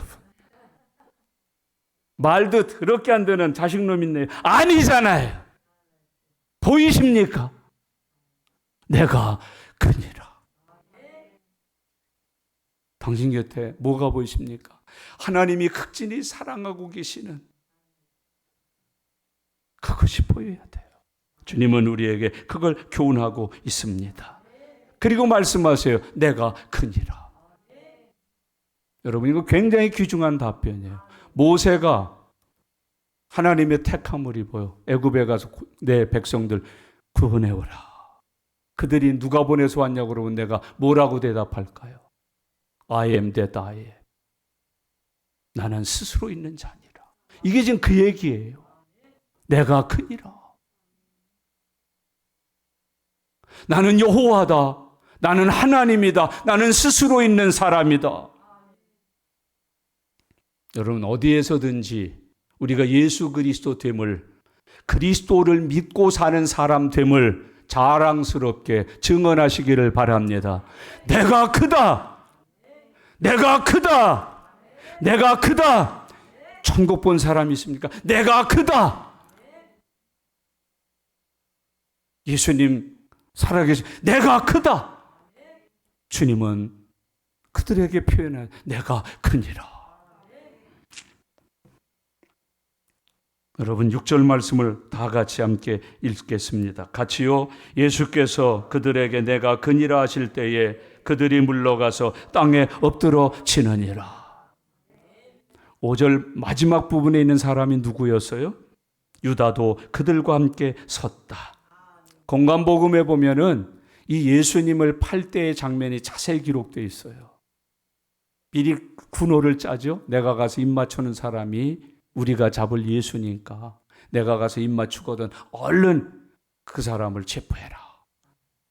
말도 더럽게 안 되는 자식놈 있네요. 아니잖아요. 보이십니까? 내가 크니라. 당신 곁에 뭐가 보이십니까? 하나님이 극진히 사랑하고 계시는 그것이 보여야 돼요. 주님은 우리에게 그걸 교훈하고 있습니다. 그리고 말씀하세요. 내가 크니라. 여러분, 이거 굉장히 귀중한 답변이에요. 모세가 하나님의 택함을 입어요. 애굽에 가서 내 백성들 구원해오라. 그들이 누가 보내서 왔냐고 그러면 내가 뭐라고 대답할까요? I am that I am. 나는 스스로 있는 자니라. 이게 지금 그 얘기예요. 내가 크니라. 나는 여호와다. 나는 하나님이다. 나는 스스로 있는 사람이다. 여러분, 어디에서든지 우리가 예수 그리스도 됨을, 그리스도를 믿고 사는 사람 됨을 자랑스럽게 증언하시기를 바랍니다. 내가 크다. 내가 크다. 내가 크다. 천국 본 사람이 있습니까? 내가 크다. 예수님 살아계신 내가 크다. 주님은 그들에게 표현한 내가 크니라. 여러분, 6절 말씀을 다 같이 함께 읽겠습니다. 같이요. 예수께서 그들에게 내가 크니라 하실 때에 그들이 물러가서 땅에 엎드러 지느니라. 5절 마지막 부분에 있는 사람이 누구였어요? 유다도 그들과 함께 섰다. 공관복음에 보면은 이 예수님을 팔 때의 장면이 자세히 기록되어 있어요. 미리 군호를 짜죠. 내가 가서 입 맞추는 사람이 우리가 잡을 예수니까 내가 가서 입 맞추거든 얼른 그 사람을 체포해라.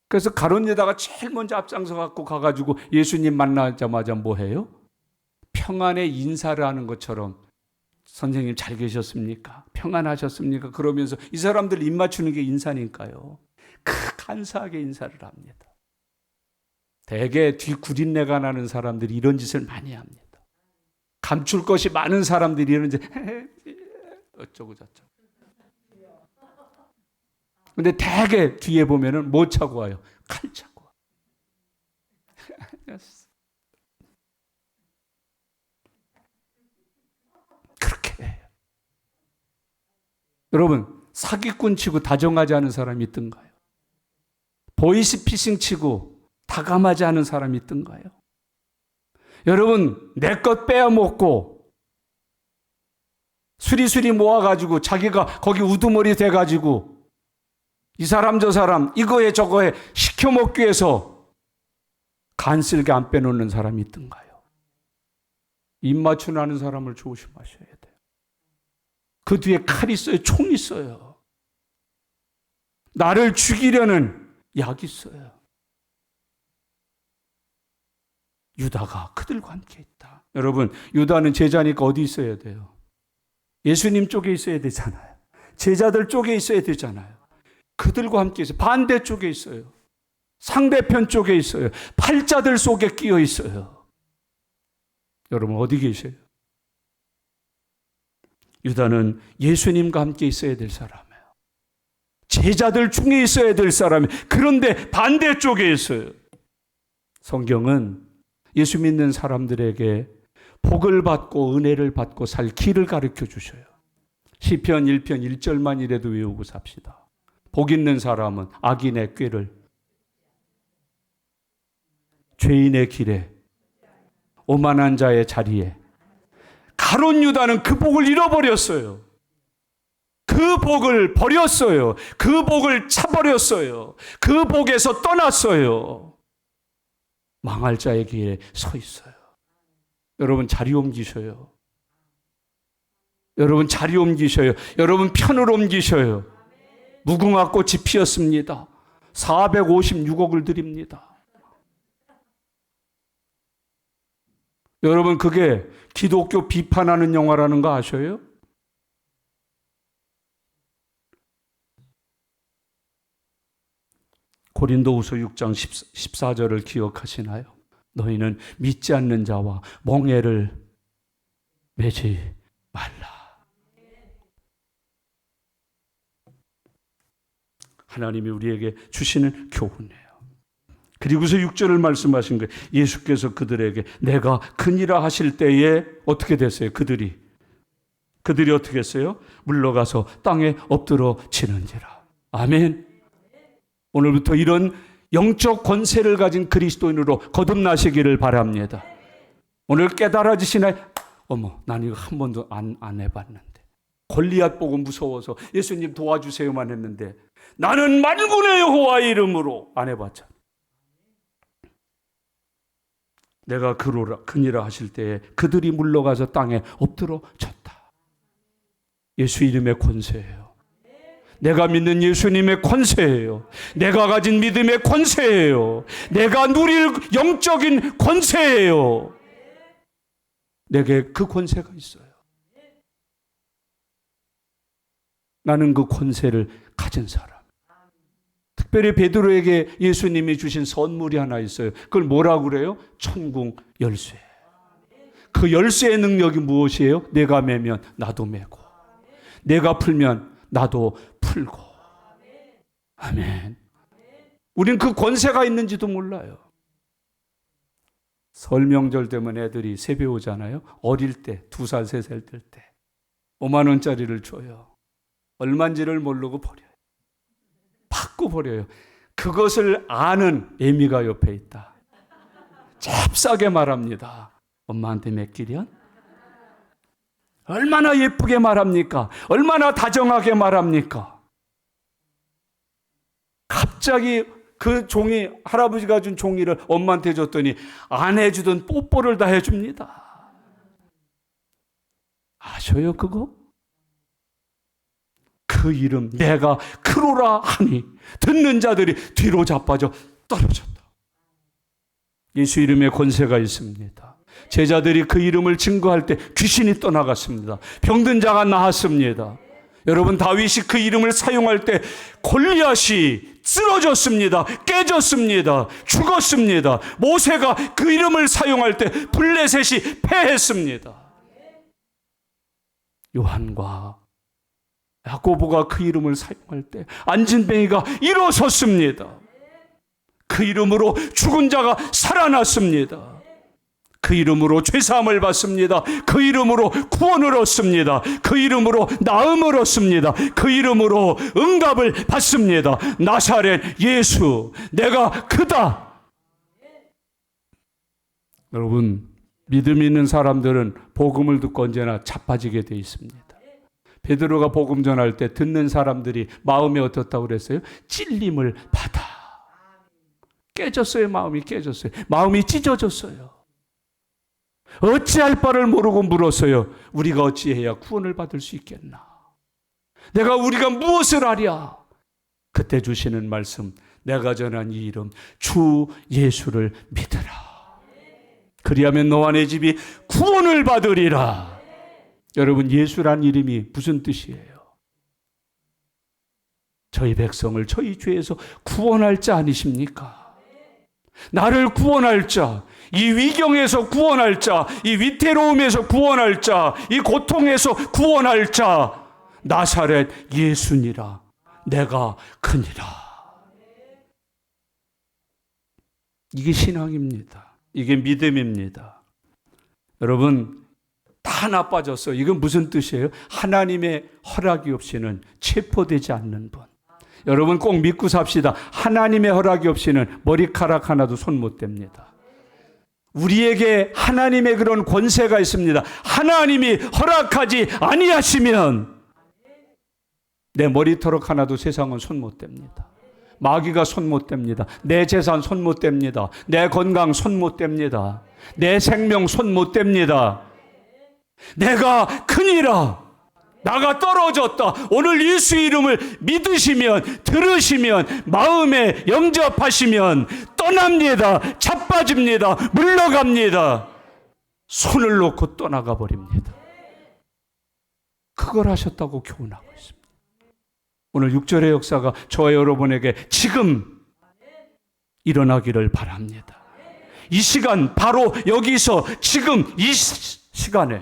그래서 가론유다가 제일 먼저 앞장서 갖고 가가지고 예수님 만나자마자 뭐 해요? 평안의 인사를 하는 것처럼 선생님 잘 계셨습니까? 평안하셨습니까? 그러면서 이 사람들 입 맞추는 게 인사니까요. 간사하게 인사를 합니다. 대개 뒷구린내가 나는 사람들이 이런 짓을 많이 합니다. 감출 것이 많은 사람들이 이런 짓 어쩌고 저쩌고. 근데 대개 뒤에 보면은 뭐 차고 와요? 칼 차고 와요. 그렇게 해요. 여러분, 사기꾼 치고 다정하지 않은 사람이 있던가요? 보이스피싱 치고 다감하지 않은 사람이 있던가요? 여러분, 내 것 빼앗먹고 수리수리 모아가지고 자기가 거기 우두머리 돼가지고 이 사람 저 사람 이거에 저거에 시켜먹기 위해서 간쓸게 안 빼놓는 사람이 있던가요? 입 맞추는 사람을 조심하셔야 돼요. 그 뒤에 칼이 있어요. 총이 있어요. 나를 죽이려는 약이 있어요. 유다가 그들과 함께 있다. 여러분, 유다는 제자니까 어디 있어야 돼요? 예수님 쪽에 있어야 되잖아요. 제자들 쪽에 있어야 되잖아요. 그들과 함께 있어요. 반대쪽에 있어요. 상대편 쪽에 있어요. 팔자들 속에 끼어 있어요. 여러분 어디 계세요? 유다는 예수님과 함께 있어야 될 사람이에요. 제자들 중에 있어야 될 사람이에요. 그런데 반대쪽에 있어요. 성경은 예수 믿는 사람들에게 복을 받고 은혜를 받고 살 길을 가르쳐 주셔요. 시편 1편 1절만이라도 외우고 삽시다. 복 있는 사람은 악인의 꾀를 죄인의 길에 오만한 자의 자리에. 가룟 유다는 그 복을 잃어버렸어요. 그 복을 버렸어요. 그 복을 차버렸어요. 그 복에서 떠났어요. 망할 자의 길에 서 있어요. 여러분 자리 옮기셔요. 여러분 자리 옮기셔요. 여러분 편을 옮기셔요. 무궁화 꽃이 피었습니다. 456억을 드립니다. 여러분 그게 기독교 비판하는 영화라는 거 아셔요? 고린도후서 6장 14절을 기억하시나요? 너희는 믿지 않는 자와 멍에를 매지 말라. 하나님이 우리에게 주시는 교훈이에요. 그리고서 6절을 말씀하신 거예요. 예수께서 그들에게 내가 그니라 하실 때에 어떻게 됐어요? 그들이 어떻게 했어요? 물러가서 땅에 엎드러 지는지라. 아멘. 오늘부터 이런 영적 권세를 가진 그리스도인으로 거듭나시기를 바랍니다. 오늘 깨달아지시나요? 어머, 난 이거 한 번도 안 해봤는데. 골리앗 보고 무서워서 예수님 도와주세요만 했는데 나는 만군의 여호와의 이름으로 안 해봤잖아. 내가 그니라 하실 때에 그들이 물러가서 땅에 엎드러 졌다. 예수 이름의 권세예요. 내가 믿는 예수님의 권세예요. 내가 가진 믿음의 권세예요. 내가 누릴 영적인 권세예요. 내게 그 권세가 있어요. 나는 그 권세를 가진 사람. 특별히 베드로에게 예수님이 주신 선물이 하나 있어요. 그걸 뭐라고 그래요? 천국 열쇠. 그 열쇠의 능력이 무엇이에요? 내가 매면 나도 매고, 내가 풀면 나도 풀고. 아멘. 우린 그 권세가 있는지도 몰라요. 설 명절 되면 애들이 세배 오잖아요. 어릴 때 2살, 3살 될 때 5만 원짜리를 줘요. 얼마인지를 모르고 버려요. 받고 버려요. 그것을 아는 애미가 옆에 있다. 잽싸게 말합니다. 엄마한테 맡기련? 얼마나 예쁘게 말합니까? 얼마나 다정하게 말합니까? 갑자기 그 종이, 할아버지가 준 종이를 엄마한테 줬더니 안 해주던 뽀뽀를 다 해줍니다. 아셔요 그거? 그 이름 내가 그로라 하니 듣는 자들이 뒤로 자빠져 떨어졌다. 예수 이름에 권세가 있습니다. 제자들이 그 이름을 증거할 때 귀신이 떠나갔습니다. 병든 자가 나았습니다. 여러분, 다윗이 그 이름을 사용할 때 골리앗이 쓰러졌습니다. 깨졌습니다. 죽었습니다. 모세가 그 이름을 사용할 때 블레셋이 패했습니다. 요한과 야고보가 그 이름을 사용할 때 안진뱅이가 일어섰습니다. 그 이름으로 죽은 자가 살아났습니다. 그 이름으로 죄사함을 받습니다. 그 이름으로 구원을 얻습니다. 그 이름으로 나음을 얻습니다. 그 이름으로 응답을 받습니다. 나사렛 예수, 내가 그다. 여러분, 믿음 있는 사람들은 복음을 듣고 언제나 자빠지게 돼 있습니다. 베드로가 복음 전할 때 듣는 사람들이 마음이 어떻다고 그랬어요? 찔림을 받아. 깨졌어요. 마음이 깨졌어요. 마음이 찢어졌어요. 어찌할 바를 모르고 물었어요. 우리가 어찌해야 구원을 받을 수 있겠나? 우리가 무엇을 하랴? 그때 주시는 말씀, 내가 전한 이 이름 주 예수를 믿으라. 그리하면 너와 내 집이 구원을 받으리라. 여러분, 예수란 이름이 무슨 뜻이에요? 저희 백성을 저희 죄에서 구원할 자 아니십니까? 나를 구원할 자, 이 위경에서 구원할 자, 이 위태로움에서 구원할 자, 이 고통에서 구원할 자, 나사렛 예수니라. 내가 그니라. 이게 신앙입니다. 이게 믿음입니다. 여러분, 다 나빠졌어요. 이건 무슨 뜻이에요? 하나님의 허락이 없이는 체포되지 않는 분. 여러분 꼭 믿고 삽시다. 하나님의 허락이 없이는 머리카락 하나도 손 못 댑니다. 우리에게 하나님의 그런 권세가 있습니다. 하나님이 허락하지 아니하시면 내 머리털 하나도 세상은 손 못 댑니다. 마귀가 손 못 댑니다. 내 재산 손 못 댑니다. 내 건강 손 못 댑니다. 내 생명 손 못 댑니다. 내가 크니라. 나가 떨어졌다. 오늘 예수 이름을 믿으시면, 들으시면, 마음에 영접하시면 떠납니다. 자빠집니다. 물러갑니다. 손을 놓고 떠나가 버립니다. 그걸 하셨다고 교훈하고 있습니다. 오늘 6절의 역사가 저와 여러분에게 지금 일어나기를 바랍니다. 이 시간, 바로 여기서 지금 이 시간에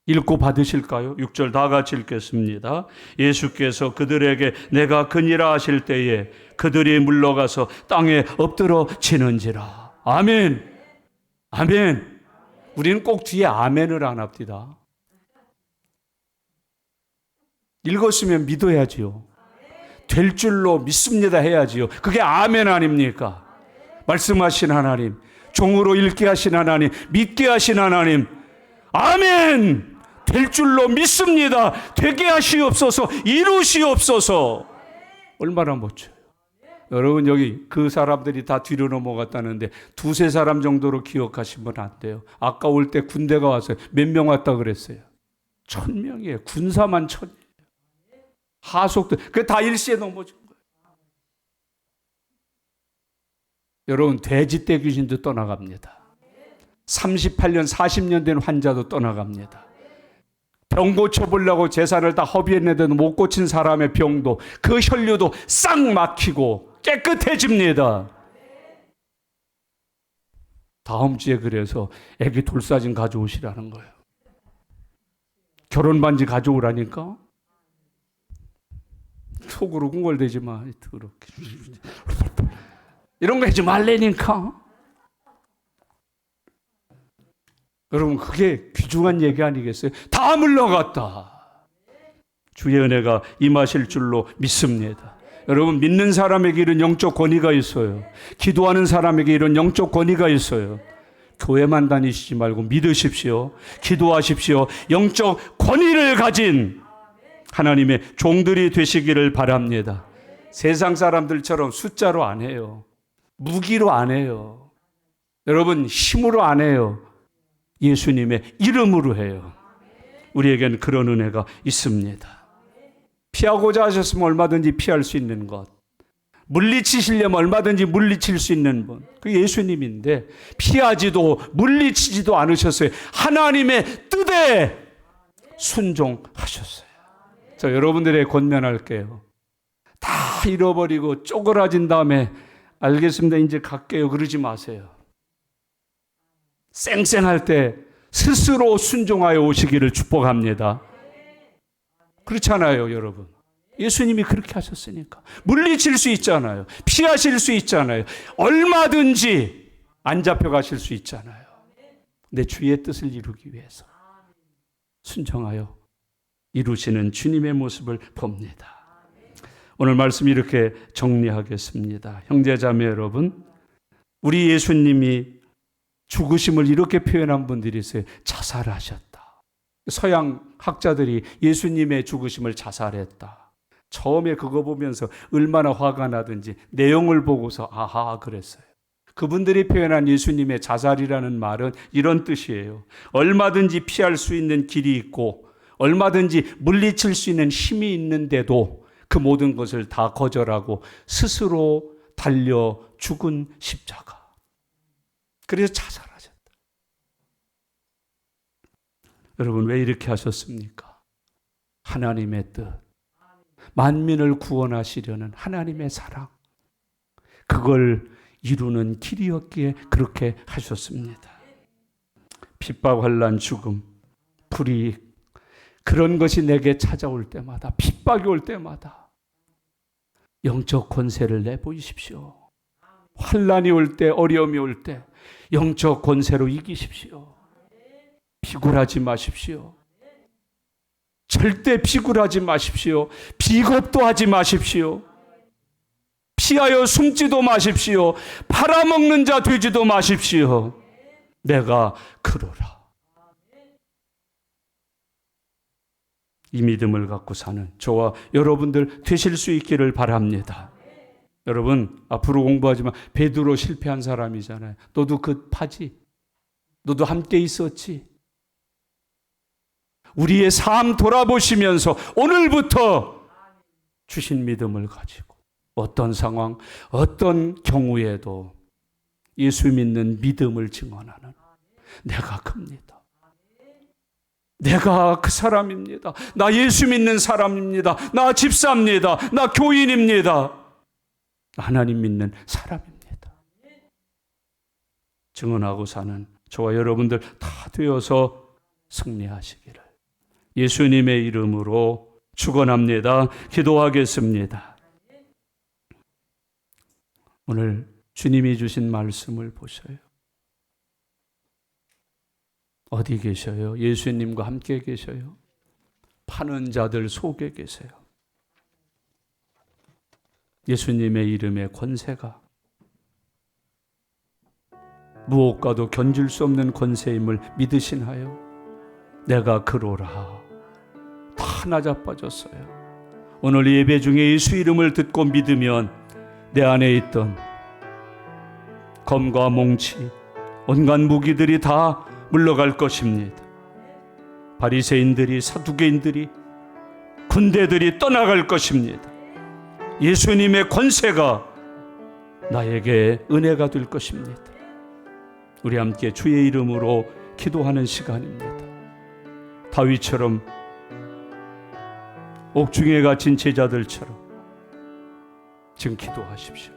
읽고 받으실까요? 6절 다 같이 읽겠습니다. 예수께서 그들에게 내가 그니라 하실 때에 그들이 물러가서 땅에 엎드러지는지라. 아멘. 아멘. 우리는 꼭 뒤에 아멘을 안 합니다. 읽었으면 믿어야지요. 될 줄로 믿습니다 해야지요. 그게 아멘 아닙니까? 말씀하신 하나님, 종으로 읽게 하신 하나님, 믿게 하신 하나님, 아멘! 될 줄로 믿습니다. 되게 하시옵소서, 이루시옵소서. 얼마나 멋져요. 여러분, 여기 그 사람들이 다 뒤로 넘어갔다는데 두세 사람 정도로 기억하시면 안 돼요. 아까 올 때 군대가 왔어요. 몇 명 왔다 그랬어요? 1000명이에요. 군사만 1000. 하속들, 그게 다 일시에 넘어진 거예요. 여러분, 돼지떼 귀신도 떠나갑니다. 38년, 40년 된 환자도 떠나갑니다. 병 고쳐보려고 재산을 다 허비했는데도 못 고친 사람의 병도, 그 혈류도 싹 막히고 깨끗해집니다. 다음 주에 그래서 애기 돌사진 가져오시라는 거예요. 결혼 반지 가져오라니까? 속으로 궁궐대지 마. 그렇게. 이런 거 하지 말라니까. 여러분, 그게 귀중한 얘기 아니겠어요? 다 물러갔다. 주의 은혜가 임하실 줄로 믿습니다. 여러분, 믿는 사람에게 이런 영적 권위가 있어요. 기도하는 사람에게 이런 영적 권위가 있어요. 교회만 다니시지 말고 믿으십시오. 기도하십시오. 영적 권위를 가진 하나님의 종들이 되시기를 바랍니다. 세상 사람들처럼 숫자로 안 해요. 무기로 안 해요. 여러분, 힘으로 안 해요. 예수님의 이름으로 해요. 우리에겐 그런 은혜가 있습니다. 피하고자 하셨으면 얼마든지 피할 수 있는 것, 물리치시려면 얼마든지 물리칠 수 있는 분, 그 예수님인데 피하지도 물리치지도 않으셨어요. 하나님의 뜻에 순종하셨어요. 저 여러분들에게 권면할게요. 다 잃어버리고 쪼그라진 다음에 알겠습니다, 이제 갈게요, 그러지 마세요. 쌩쌩할 때 스스로 순종하여 오시기를 축복합니다. 그렇잖아요, 여러분. 예수님이 그렇게 하셨으니까. 물리칠 수 있잖아요. 피하실 수 있잖아요. 얼마든지 안 잡혀가실 수 있잖아요. 내 주의 뜻을 이루기 위해서 순종하여 이루시는 주님의 모습을 봅니다. 오늘 말씀 이렇게 정리하겠습니다. 형제자매 여러분, 우리 예수님이 죽으심을 이렇게 표현한 분들이 있어요. 자살하셨다. 서양 학자들이 예수님의 죽으심을 자살했다. 처음에 그거 보면서 얼마나 화가 나든지 내용을 보고서 아하 그랬어요. 그분들이 표현한 예수님의 자살이라는 말은 이런 뜻이에요. 얼마든지 피할 수 있는 길이 있고 얼마든지 물리칠 수 있는 힘이 있는데도 그 모든 것을 다 거절하고 스스로 달려 죽은 십자가. 그래서 자살하셨다. 여러분, 왜 이렇게 하셨습니까? 하나님의 뜻, 만민을 구원하시려는 하나님의 사랑, 그걸 이루는 길이었기에 그렇게 하셨습니다. 핍박, 환난, 죽음, 불이익, 그런 것이 내게 찾아올 때마다, 핍박이 올 때마다 영적 권세를 내보이십시오. 환난이 올 때, 어려움이 올 때 영적 권세로 이기십시오. 비굴하지 마십시오. 절대 비굴하지 마십시오. 비겁도 하지 마십시오. 피하여 숨지도 마십시오. 팔아먹는 자 되지도 마십시오. 내가 그러라. 이 믿음을 갖고 사는 저와 여러분들 되실 수 있기를 바랍니다. 여러분, 앞으로 공부하지만 베드로 실패한 사람이잖아요. 너도 그 파지? 너도 함께 있었지? 우리의 삶 돌아보시면서 오늘부터 주신 믿음을 가지고 어떤 상황, 어떤 경우에도 예수 믿는 믿음을 증언하는 내가 큽니다. 내가 그 사람입니다. 나 예수 믿는 사람입니다. 나 집사입니다. 나 교인입니다. 하나님 믿는 사람입니다. 증언하고 사는 저와 여러분들 다 되어서 승리하시기를 예수님의 이름으로 축원합니다. 기도하겠습니다. 오늘 주님이 주신 말씀을 보셔요. 어디 계셔요? 예수님과 함께 계셔요? 파는 자들 속에 계세요. 예수님의 이름의 권세가 무엇과도 견줄 수 없는 권세임을 믿으시나요? 내가 그로라. 다 나자빠졌어요. 오늘 예배 중에 예수 이름을 듣고 믿으면 내 안에 있던 검과 몽치, 온갖 무기들이 다 물러갈 것입니다. 바리새인들이, 사두개인들이, 군대들이 떠나갈 것입니다. 예수님의 권세가 나에게 은혜가 될 것입니다. 우리 함께 주의 이름으로 기도하는 시간입니다. 다윗처럼 옥중에 갇힌 제자들처럼 지금 기도하십시오.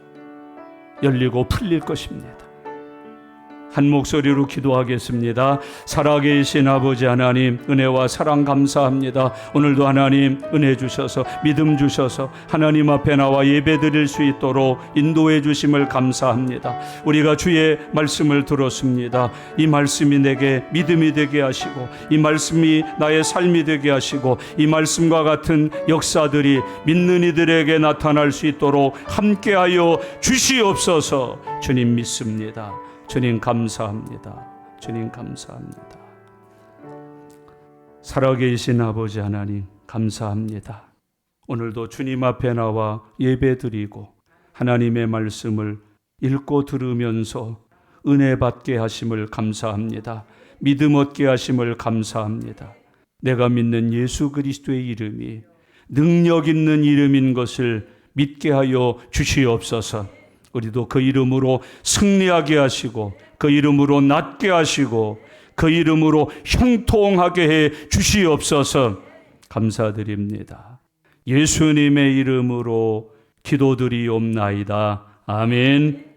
열리고 풀릴 것입니다. 한 목소리로 기도하겠습니다. 살아계신 아버지 하나님, 은혜와 사랑 감사합니다. 오늘도 하나님 은혜 주셔서 믿음 주셔서 하나님 앞에 나와 예배 드릴 수 있도록 인도해 주심을 감사합니다. 우리가 주의 말씀을 들었습니다. 이 말씀이 내게 믿음이 되게 하시고 이 말씀이 나의 삶이 되게 하시고 이 말씀과 같은 역사들이 믿는 이들에게 나타날 수 있도록 함께하여 주시옵소서. 주님 믿습니다. 주님 감사합니다. 주님 감사합니다. 살아계신 아버지 하나님 감사합니다. 오늘도 주님 앞에 나와 예배드리고 하나님의 말씀을 읽고 들으면서 은혜 받게 하심을 감사합니다. 믿음 얻게 하심을 감사합니다. 내가 믿는 예수 그리스도의 이름이 능력 있는 이름인 것을 믿게 하여 주시옵소서. 우리도 그 이름으로 승리하게 하시고 그 이름으로 낫게 하시고 그 이름으로 형통하게 해 주시옵소서. 감사드립니다. 예수님의 이름으로 기도드리옵나이다. 아멘.